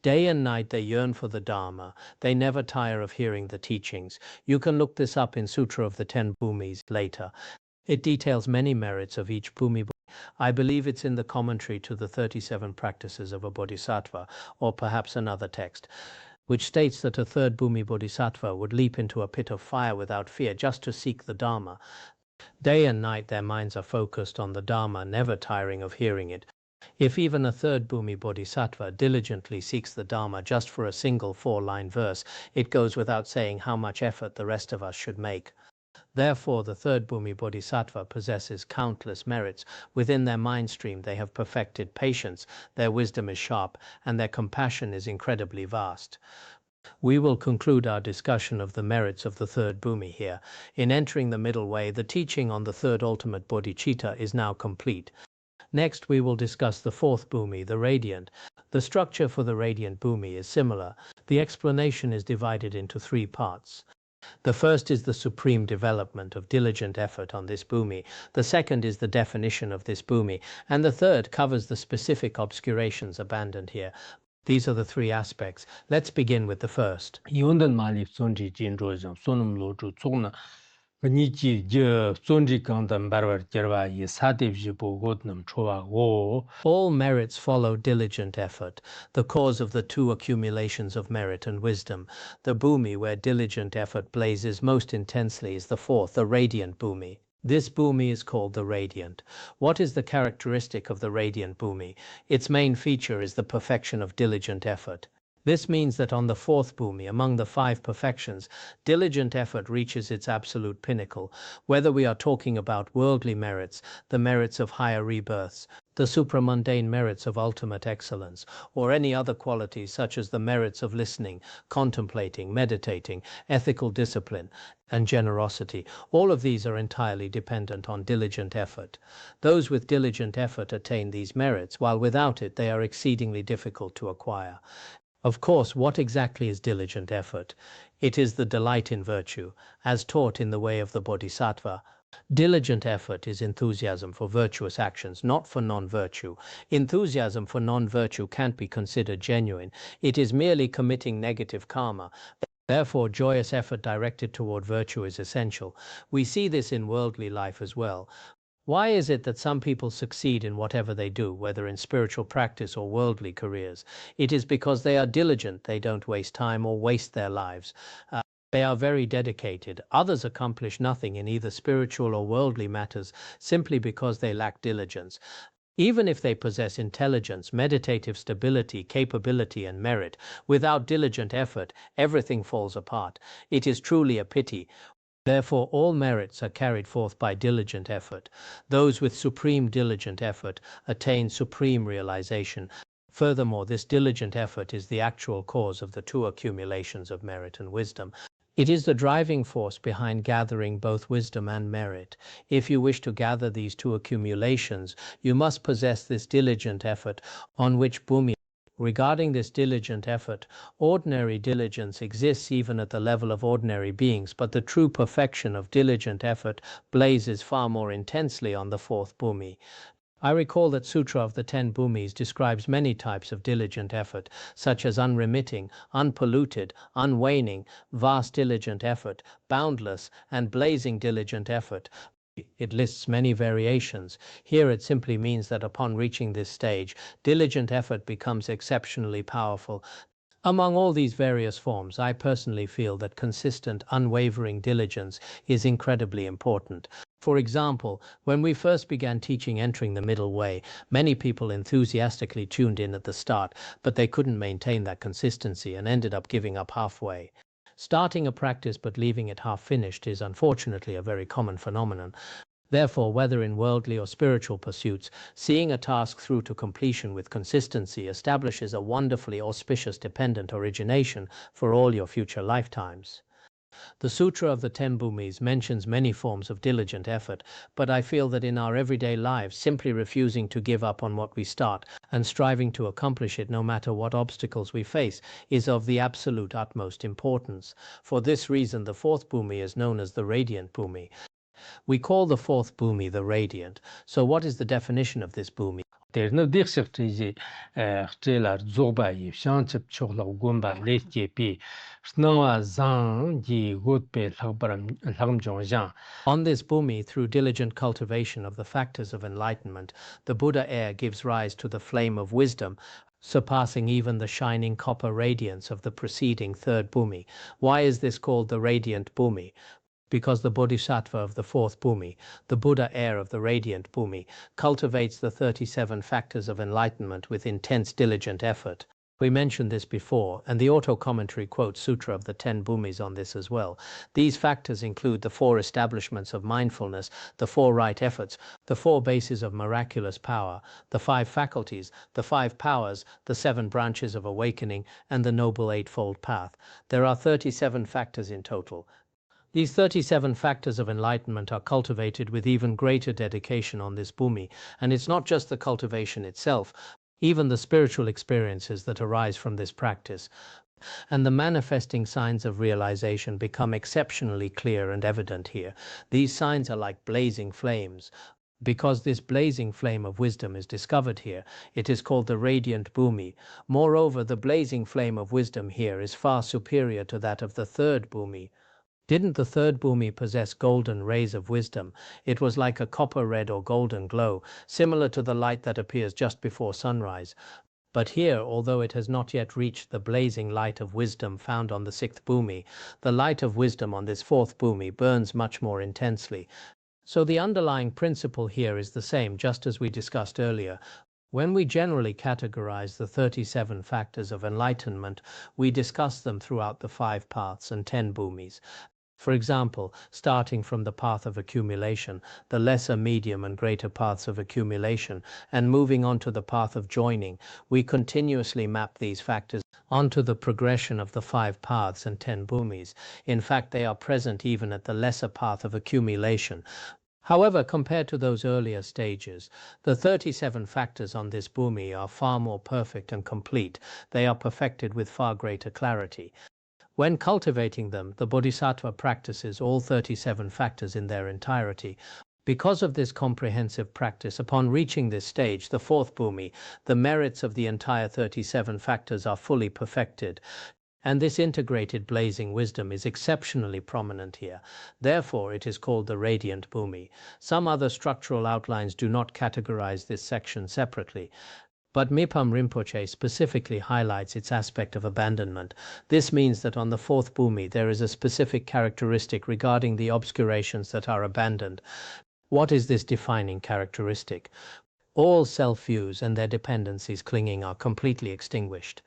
day and night they yearn for the Dharma. They never tire of hearing the teachings. You can look this up in Sutra of the Ten Bhumis later. It details many merits of each Bhumi. I believe it's in the commentary to the 37 Practices of a Bodhisattva, or perhaps another text, which states that a third Bhumi Bodhisattva would leap into a pit of fire without fear just to seek the Dharma. Day and night their minds are focused on the Dharma, never tiring of hearing it. If even a third Bhumi Bodhisattva diligently seeks the Dharma just for a single 4-line verse, it goes without saying how much effort the rest of us should make. Therefore, the third Bhumi Bodhisattva possesses countless merits. Within their mind stream, they have perfected patience, their wisdom is sharp, and their compassion is incredibly vast. We will conclude our discussion of the merits of the third Bhumi here. In entering the middle way, the teaching on the third ultimate bodhicitta is now complete. Next, we will discuss the fourth Bhumi, the radiant. The structure for the radiant Bhumi is similar. The explanation is divided into 3 parts. The first is the supreme development of diligent effort on this Bhumi. The second is the definition of this Bhumi. And the third covers the specific obscurations abandoned here. These are the 3 aspects. Let's begin with the first. All merits follow diligent effort, the cause of the 2 accumulations of merit and wisdom. The Bhumi where diligent effort blazes most intensely is the fourth, the radiant Bhumi. This Bhumi is called the radiant. What is the characteristic of the radiant Bhumi? Its main feature is the perfection of diligent effort. This means that on the fourth Bhumi, among the 5 perfections, diligent effort reaches its absolute pinnacle. Whether we are talking about worldly merits, the merits of higher rebirths, the supramundane merits of ultimate excellence, or any other qualities such as the merits of listening, contemplating, meditating, ethical discipline, and generosity, all of these are entirely dependent on diligent effort. Those with diligent effort attain these merits, while without it they are exceedingly difficult to acquire. Of course, what exactly is diligent effort? It is the delight in virtue, as taught in the way of the Bodhisattva. Diligent effort is enthusiasm for virtuous actions, not for non-virtue. Enthusiasm for non-virtue can't be considered genuine. It is merely committing negative karma. Therefore, joyous effort directed toward virtue is essential. We see this in worldly life as well. Why is it that some people succeed in whatever they do, whether in spiritual practice or worldly careers? It is because they are diligent, they don't waste time or waste their lives. They are very dedicated. Others accomplish nothing in either spiritual or worldly matters simply because they lack diligence. Even if they possess intelligence, meditative stability, capability, and merit, without diligent effort, everything falls apart. It is truly a pity. Therefore, all merits are carried forth by diligent effort. Those with supreme diligent effort attain supreme realization. Furthermore, this diligent effort is the actual cause of the two accumulations of merit and wisdom. It is the driving force behind gathering both wisdom and merit. If you wish to gather these two accumulations, you must possess this diligent effort, on which Bhumi. Regarding this diligent effort, ordinary diligence exists even at the level of ordinary beings, but the true perfection of diligent effort blazes far more intensely on the fourth Bhumi. I recall that Sutra of the Ten Bhumis describes many types of diligent effort, such as unremitting, unpolluted, unwaning, vast diligent effort, boundless, and blazing diligent effort. It lists many variations. Here it simply means that upon reaching this stage, diligent effort becomes exceptionally powerful. Among all these various forms, I personally feel that consistent, unwavering diligence is incredibly important. For example, when we first began teaching Entering the Middle Way, many people enthusiastically tuned in at the start, but they couldn't maintain that consistency and ended up giving up halfway. Starting a practice but leaving it half finished is unfortunately a very common phenomenon. Therefore, whether in worldly or spiritual pursuits, seeing a task through to completion with consistency establishes a wonderfully auspicious dependent origination for all your future lifetimes. The Sutra of the Ten Bhumis mentions many forms of diligent effort, but I feel that in our everyday lives, simply refusing to give up on what we start and striving to accomplish it no matter what obstacles we face is of the absolute utmost importance. For this reason, the fourth Bhumi is known as the Radiant Bhumi. We call the fourth Bhumi the Radiant. So what is the definition of this Bhumi? There's no dixie trailer zoba yi shanchip chokla gumba lekepi snawa zang yi gutpe lagam jongjiang. On this Bhumi, through diligent cultivation of the factors of enlightenment, the Buddha air gives rise to the flame of wisdom, surpassing even the shining copper radiance of the preceding third Bhumi. Why is this called the Radiant Bhumi? Because the Bodhisattva of the fourth Bhumi, the Buddha air of the Radiant Bhumi, cultivates the 37 factors of enlightenment with intense diligent effort. We mentioned this before, and the auto-commentary quotes Sutra of the Ten Bhumis on this as well. These factors include the 4 establishments of mindfulness, the 4 right efforts, the 4 bases of miraculous power, the 5 faculties, the 5 powers, the 7 branches of awakening, and the Noble Eightfold Path. There are 37 factors in total. These 37 factors of enlightenment are cultivated with even greater dedication on this Bhumi, and it's not just the cultivation itself, even the spiritual experiences that arise from this practice, and the manifesting signs of realization become exceptionally clear and evident here. These signs are like blazing flames. Because this blazing flame of wisdom is discovered here, it is called the Radiant Bhumi. Moreover, the blazing flame of wisdom here is far superior to that of the third Bhumi. Didn't the third Bhumi possess golden rays of wisdom? It was like a copper red or golden glow, similar to the light that appears just before sunrise. But here, although it has not yet reached the blazing light of wisdom found on the sixth Bhumi, the light of wisdom on this fourth Bhumi burns much more intensely. So the underlying principle here is the same, just as we discussed earlier. When we generally categorize the 37 factors of enlightenment, we discuss them throughout the 5 paths and 10 Bhumis. For example, starting from the path of accumulation, the lesser, medium, and greater paths of accumulation, and moving on to the path of joining, we continuously map these factors onto the progression of the 5 paths and 10 Bhumis. In fact, they are present even at the lesser path of accumulation. However, compared to those earlier stages, the 37 factors on this Bhumi are far more perfect and complete. They are perfected with far greater clarity. When cultivating them, the Bodhisattva practices all 37 factors in their entirety. Because of this comprehensive practice, upon reaching this stage, the fourth Bhumi, the merits of the entire 37 factors are fully perfected. And this integrated blazing wisdom is exceptionally prominent here. Therefore, it is called the Radiant Bhumi. Some other structural outlines do not categorize this section separately, but Mipam Rinpoche specifically highlights its aspect of abandonment. This means that on the fourth Bhumi there is a specific characteristic regarding the obscurations that are abandoned. What is this defining characteristic? All self-views and their dependencies clinging are completely extinguished.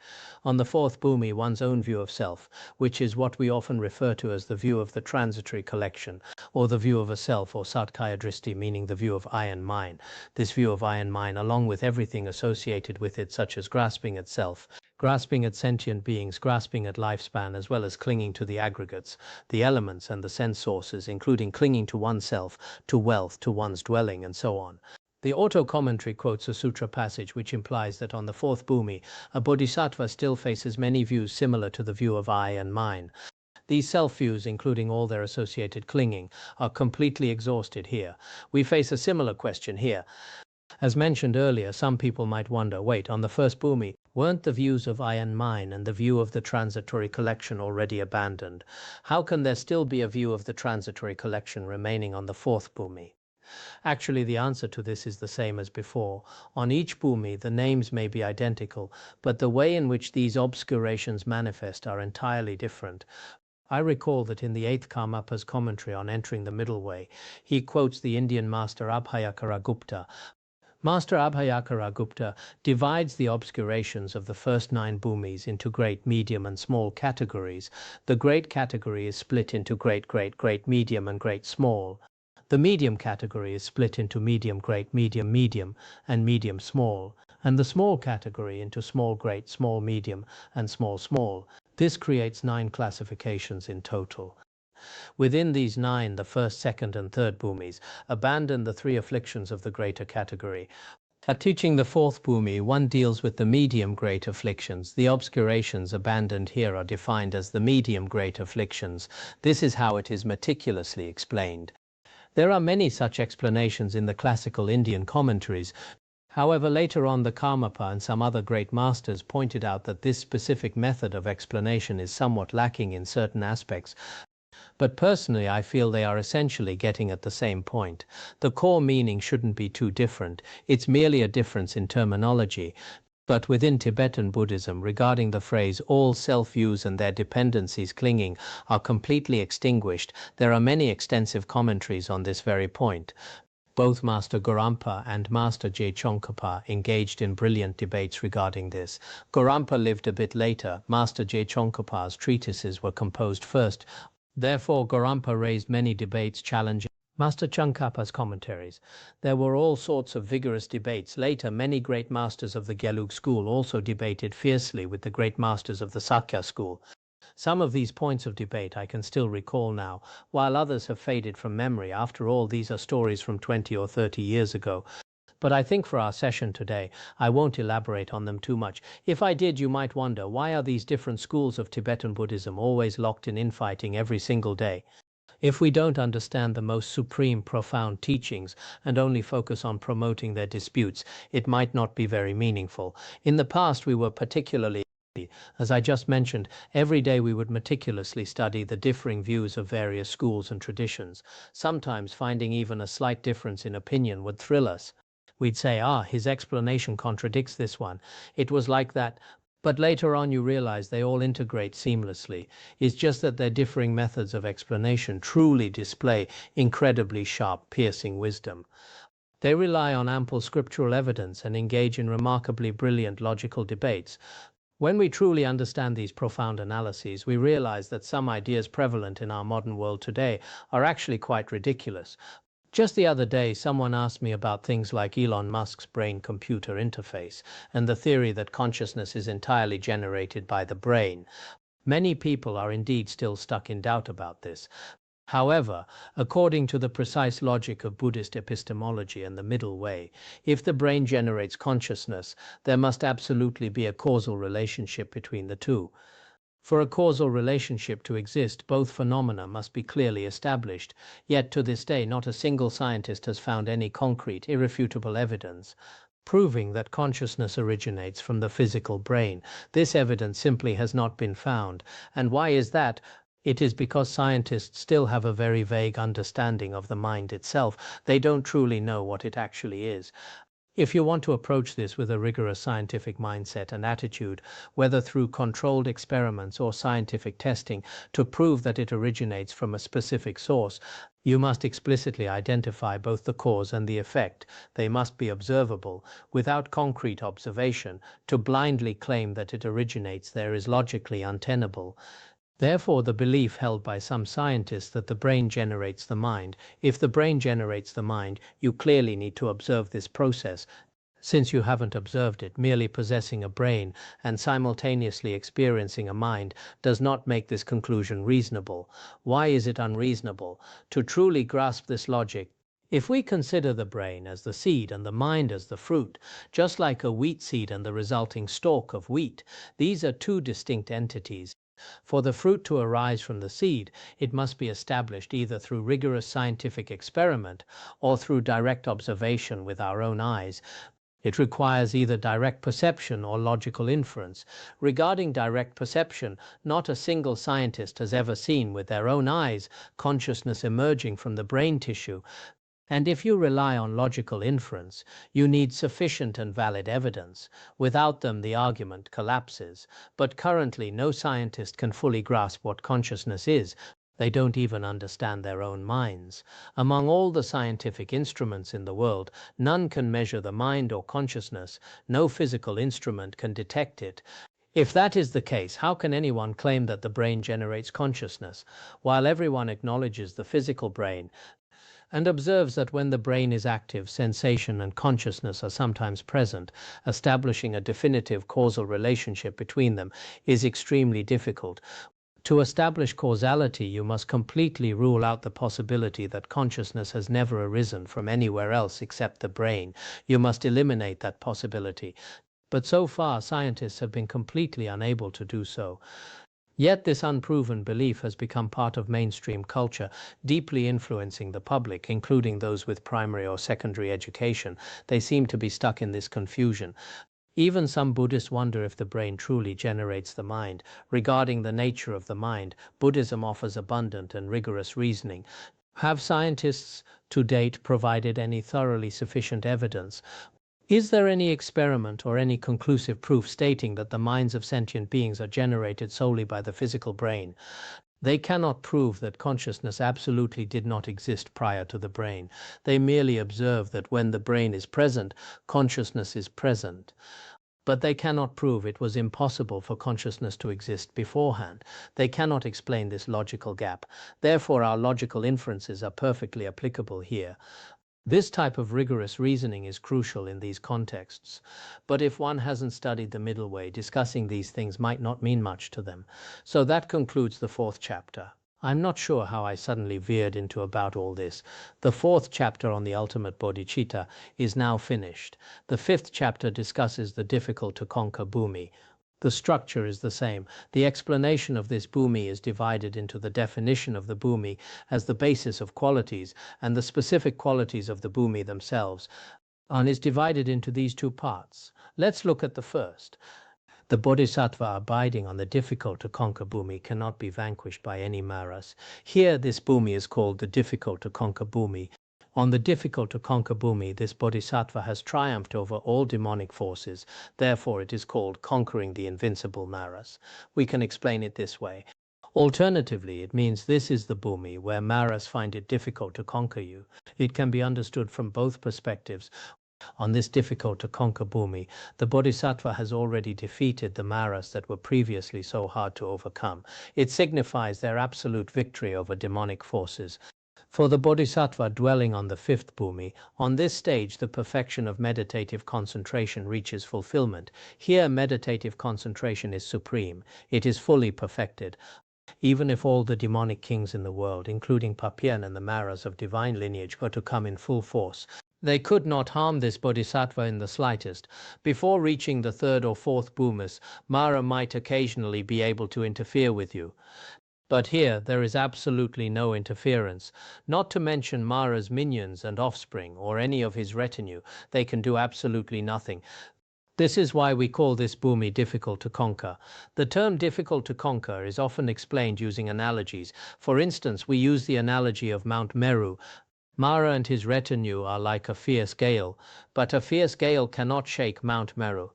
On the fourth bhumi, one's own view of self, which is what we often refer to as the view of the transitory collection, or the view of a self, or satkaya meaning the view of I and mine. This view of I and mine, along with everything associated with it, such as grasping at self, grasping at sentient beings, grasping at lifespan, as well as clinging to the aggregates, the elements and the sense sources, including clinging to oneself, to wealth, to one's dwelling, and so on. The auto-commentary quotes a sutra passage which implies that on the fourth bhumi, a bodhisattva still faces many views similar to the view of I and mine. These self-views, including all their associated clinging, are completely exhausted here. We face a similar question here. As mentioned earlier, some people might wonder, wait, on the first bhumi, weren't the views of I and mine and the view of the transitory collection already abandoned? How can there still be a view of the transitory collection remaining on the fourth bhumi? Actually, the answer to this is the same as before. On each bhumi, the names may be identical, but the way in which these obscurations manifest are entirely different. I recall that in the 8th Karmapa's commentary on entering the middle way, he quotes the Indian master Abhayakara Gupta. Master Abhayakara Gupta divides the obscurations of the first 9 bhumis into great, medium, and small categories. The great category is split into great, medium, and great, small. The medium category is split into medium, great, medium, and medium, small, and the small category into small, great, small, medium, and small. This creates 9 classifications in total. Within these 9, the first, second, and third bhumis abandon the 3 afflictions of the greater category. At teaching the fourth bhumi, one deals with the medium great afflictions. The obscurations abandoned here are defined as the medium great afflictions. This is how it is meticulously explained. There are many such explanations in the classical Indian commentaries. However, later on the Karmapa and some other great masters pointed out that this specific method of explanation is somewhat lacking in certain aspects. But personally, I feel they are essentially getting at the same point. The core meaning shouldn't be too different. It's merely a difference in terminology. But within Tibetan Buddhism, regarding the phrase all self-views and their dependencies clinging are completely extinguished, there are many extensive commentaries on this very point. Both Master Gorampa and Master Je Tsongkhapa engaged in brilliant debates regarding this. Gorampa lived a bit later. Master Je Tsongkhapa's treatises were composed first. Therefore, Gorampa raised many debates challenging Master Tsongkhapa's commentaries. There were all sorts of vigorous debates. Later, many great masters of the Gelug school also debated fiercely with the great masters of the Sakya school. Some of these points of debate I can still recall now, while others have faded from memory. After all, these are stories from 20 or 30 years ago. But I think for our session today, I won't elaborate on them too much. If I did, you might wonder, why are these different schools of Tibetan Buddhism always locked in infighting every single day? If we don't understand the most supreme, profound teachings and only focus on promoting their disputes, it might not be very meaningful. In the past, we were particularly, as I just mentioned, every day we would meticulously study the differing views of various schools and traditions. Sometimes finding even a slight difference in opinion would thrill us. We'd say, his explanation contradicts this one. It was like that. But later on you realize they all integrate seamlessly. It's just that their differing methods of explanation truly display incredibly sharp, piercing wisdom. They rely on ample scriptural evidence and engage in remarkably brilliant logical debates. When we truly understand these profound analyses, we realize that some ideas prevalent in our modern world today are actually quite ridiculous. Just the other day, someone asked me about things like Elon Musk's brain-computer interface and the theory that consciousness is entirely generated by the brain. Many people are indeed still stuck in doubt about this. However, according to the precise logic of Buddhist epistemology and the middle way, if the brain generates consciousness, there must absolutely be a causal relationship between the two. For a causal relationship to exist, both phenomena must be clearly established. Yet to this day, not a single scientist has found any concrete, irrefutable evidence proving that consciousness originates from the physical brain. This evidence simply has not been found. And why is that? It is because scientists still have a very vague understanding of the mind itself. They don't truly know what it actually is. If you want to approach this with a rigorous scientific mindset and attitude, whether through controlled experiments or scientific testing, to prove that it originates from a specific source, you must explicitly identify both the cause and the effect. They must be observable, without concrete observation. To blindly claim that it originates there is logically untenable. Therefore, the belief held by some scientists that the brain generates the mind. If the brain generates the mind, you clearly need to observe this process. Since you haven't observed it, merely possessing a brain and simultaneously experiencing a mind does not make this conclusion reasonable. Why is it unreasonable? To truly grasp this logic, if we consider the brain as the seed and the mind as the fruit, just like a wheat seed and the resulting stalk of wheat, these are two distinct entities. For the fruit to arise from the seed, it must be established either through rigorous scientific experiment or through direct observation with our own eyes. It requires either direct perception or logical inference. Regarding direct perception, not a single scientist has ever seen with their own eyes consciousness emerging from the brain tissue. And if you rely on logical inference, you need sufficient and valid evidence. Without them, the argument collapses. But currently, no scientist can fully grasp what consciousness is. They don't even understand their own minds. Among all the scientific instruments in the world, none can measure the mind or consciousness. No physical instrument can detect it. If that is the case, how can anyone claim that the brain generates consciousness? While everyone acknowledges the physical brain, and observes that when the brain is active, sensation and consciousness are sometimes present, establishing a definitive causal relationship between them is extremely difficult. To establish causality, you must completely rule out the possibility that consciousness has never arisen from anywhere else except the brain. You must eliminate that possibility. But so far, scientists have been completely unable to do so. Yet this unproven belief has become part of mainstream culture, deeply influencing the public, including those with primary or secondary education. They seem to be stuck in this confusion. Even some Buddhists wonder if the brain truly generates the mind. Regarding the nature of the mind, Buddhism offers abundant and rigorous reasoning. Have scientists to date provided any thoroughly sufficient evidence? Is there any experiment or any conclusive proof stating that the minds of sentient beings are generated solely by the physical brain? They cannot prove that consciousness absolutely did not exist prior to the brain. They merely observe that when the brain is present, consciousness is present. But they cannot prove it was impossible for consciousness to exist beforehand. They cannot explain this logical gap. Therefore, our logical inferences are perfectly applicable here. This type of rigorous reasoning is crucial in these contexts. But if one hasn't studied the middle way, discussing these things might not mean much to them. So that concludes the fourth chapter. I'm not sure how I suddenly veered into about all this. The fourth chapter on the ultimate bodhicitta is now finished. The fifth chapter discusses the difficult to conquer bhumi. The structure is the same. The explanation of this bhumi is divided into the definition of the bhumi as the basis of qualities and the specific qualities of the bhumi themselves, and is divided into these two parts. Let's look at the first. The bodhisattva abiding on the difficult to conquer bhumi cannot be vanquished by any maras. Here this bhumi is called the difficult to conquer bhumi. On the difficult to conquer bhumi, this bodhisattva has triumphed over all demonic forces. Therefore, it is called conquering the invincible maras. We can explain it this way. Alternatively, it means this is the bhumi where maras find it difficult to conquer you. It can be understood from both perspectives. On this difficult to conquer bhumi, the bodhisattva has already defeated the maras that were previously so hard to overcome. It signifies their absolute victory over demonic forces. For the bodhisattva dwelling on the fifth bhumi, on this stage the perfection of meditative concentration reaches fulfillment. Here meditative concentration is supreme. It is fully perfected. Even if all the demonic kings in the world, including Papian and the maras of divine lineage, were to come in full force, they could not harm this bodhisattva in the slightest. Before reaching the third or fourth bhumis, Mara might occasionally be able to interfere with you. But here there is absolutely no interference. Not to mention Mara's minions and offspring, or any of his retinue, they can do absolutely nothing. This is why we call this bhumi difficult to conquer. The term difficult to conquer is often explained using analogies. For instance, we use the analogy of Mount Meru. Mara and his retinue are like a fierce gale, but a fierce gale cannot shake Mount Meru.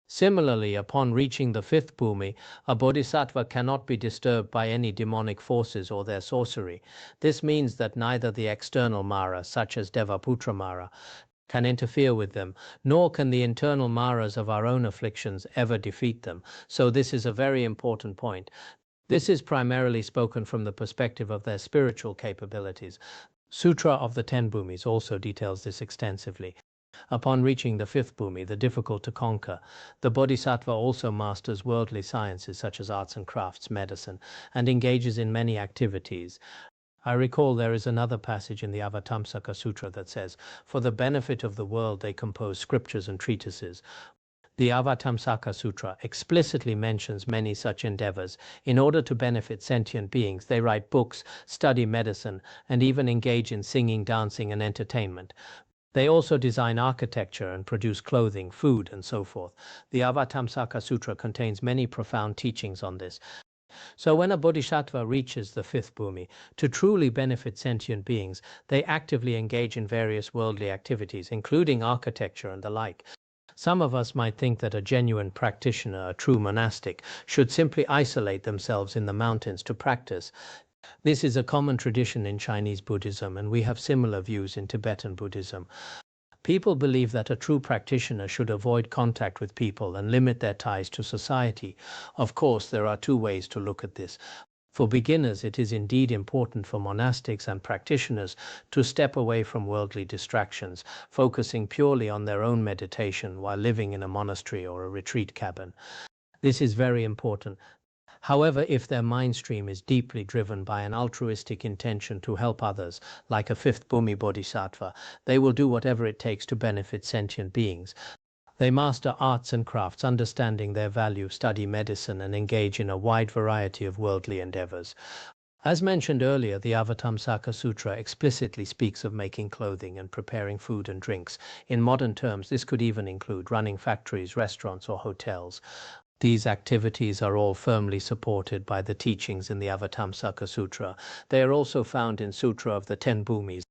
Similarly, upon reaching the fifth bhumi, a bodhisattva cannot be disturbed by any demonic forces or their sorcery. This means that neither the external Mara, such as Devaputra Mara, can interfere with them, nor can the internal Maras of our own afflictions ever defeat them. So this is a very important point. This is primarily spoken from the perspective of their spiritual capabilities. Sutra of the Ten Bhumis also details this extensively. Upon reaching the fifth bhumi, the difficult to conquer, the bodhisattva also masters worldly sciences such as arts and crafts, medicine, and engages in many activities. I recall there is another passage in the Avatamsaka Sutra that says, "For the benefit of the world they compose scriptures and treatises." The Avatamsaka Sutra explicitly mentions many such endeavors. In order to benefit sentient beings, they write books, study medicine, and even engage in singing, dancing, and entertainment. They also design architecture and produce clothing, food, and so forth. The Avatamsaka Sutra contains many profound teachings on this. So when a bodhisattva reaches the fifth bhumi, to truly benefit sentient beings, they actively engage in various worldly activities, including architecture and the like. Some of us might think that a genuine practitioner, a true monastic, should simply isolate themselves in the mountains to practice. This is a common tradition in Chinese Buddhism, and we have similar views in Tibetan Buddhism. People believe that a true practitioner should avoid contact with people and limit their ties to society. Of course, there are two ways to look at this. For beginners, it is indeed important for monastics and practitioners to step away from worldly distractions, focusing purely on their own meditation while living in a monastery or a retreat cabin. This is very important. However, if their mind stream is deeply driven by an altruistic intention to help others, like a fifth Bhumi Bodhisattva, they will do whatever it takes to benefit sentient beings. They master arts and crafts, understanding their value, study medicine, and engage in a wide variety of worldly endeavors. As mentioned earlier, the Avatamsaka Sutra explicitly speaks of making clothing and preparing food and drinks. In modern terms, this could even include running factories, restaurants, or hotels. These activities are all firmly supported by the teachings in the Avatamsaka Sutra. They are also found in Sutra of the Ten Bhumis.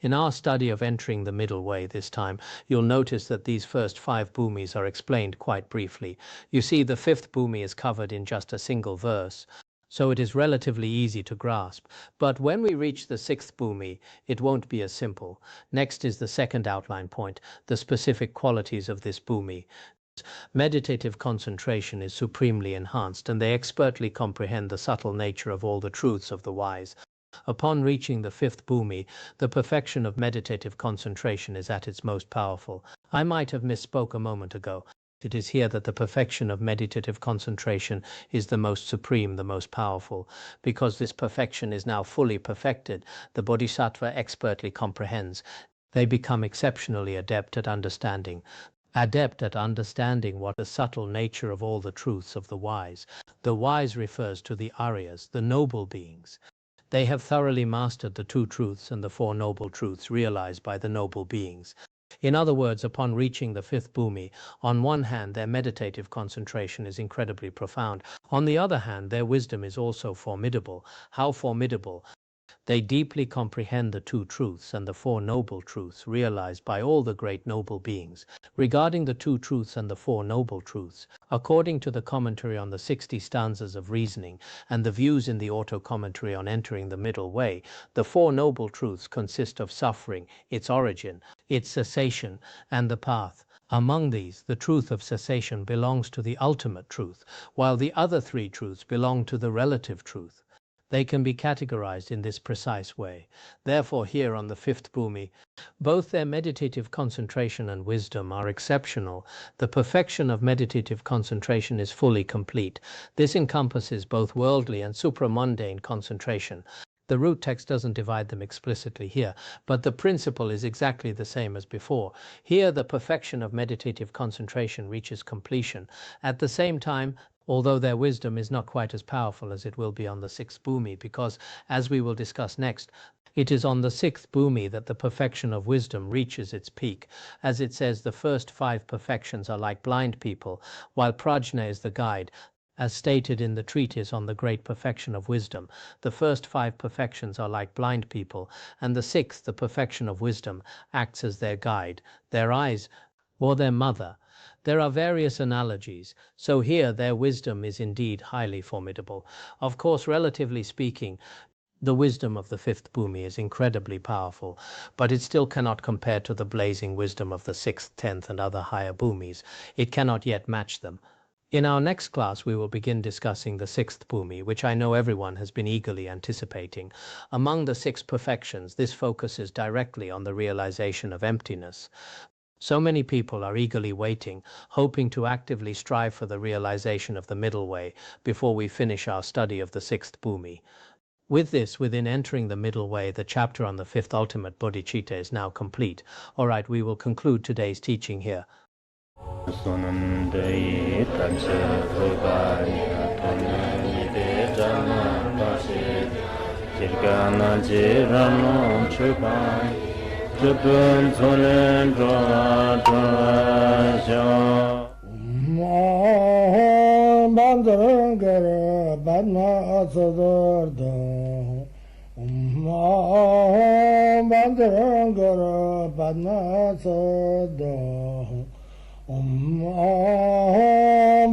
In our study of entering the middle way this time, you'll notice that these first 5 bhumis are explained quite briefly. You see, the fifth bhumi is covered in just a single verse, so it is relatively easy to grasp. But when we reach the sixth bhumi, it won't be as simple. Next is the second outline point, the specific qualities of this bhumi. Meditative concentration is supremely enhanced, and they expertly comprehend the subtle nature of all the truths of the wise. Upon reaching the fifth bhumi, the perfection of meditative concentration is at its most powerful. I might have misspoke a moment ago. It is here that the perfection of meditative concentration is the most supreme, the most powerful. Because this perfection is now fully perfected, the bodhisattva expertly comprehends. They become exceptionally adept at understanding. Adept at understanding what the subtle nature of all the truths of the wise. The wise refers to the Aryas, the noble beings. They have thoroughly mastered the two truths and the four noble truths realized by the noble beings. In other words, upon reaching the fifth bhumi, on one hand their meditative concentration is incredibly profound. On the other hand, their wisdom is also formidable. How formidable? They deeply comprehend the two truths and the four noble truths realized by all the great noble beings. Regarding the two truths and the four noble truths, according to the commentary on the 60 stanzas of reasoning and the views in the auto-commentary on entering the middle way, the four noble truths consist of suffering, its origin, its cessation, and the path. Among these, the truth of cessation belongs to the ultimate truth, while the other 3 truths belong to the relative truth. They can be categorized in this precise way. Therefore, here on the fifth bhumi, both their meditative concentration and wisdom are exceptional. The perfection of meditative concentration is fully complete. This encompasses both worldly and supramundane concentration. The root text doesn't divide them explicitly here, but the principle is exactly the same as before. Here, the perfection of meditative concentration reaches completion. At the same time, although their wisdom is not quite as powerful as it will be on the sixth bhumi, because, as we will discuss next, it is on the sixth bhumi that the perfection of wisdom reaches its peak. As it says, the first 5 perfections are like blind people, while prajna is the guide. As stated in the treatise on the great perfection of wisdom, the first 5 perfections are like blind people, and the 6th, the perfection of wisdom, acts as their guide, their eyes, or their mother. There are various analogies, so here their wisdom is indeed highly formidable. Of course, relatively speaking, the wisdom of the 5th Bhumi is incredibly powerful, but it still cannot compare to the blazing wisdom of the 6th, 10th, and other higher Bhumis. It cannot yet match them. In our next class, we will begin discussing the 6th Bhumi, which I know everyone has been eagerly anticipating. Among the 6 perfections, this focuses directly on the realization of emptiness. So many people are eagerly waiting, hoping to actively strive for the realization of the middle way before we finish our study of the 6th Bhumi. With this, within entering the middle way, the chapter on the 5th ultimate bodhicitta is now complete. All right, we will conclude today's teaching here.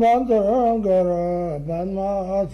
Bandara Bandara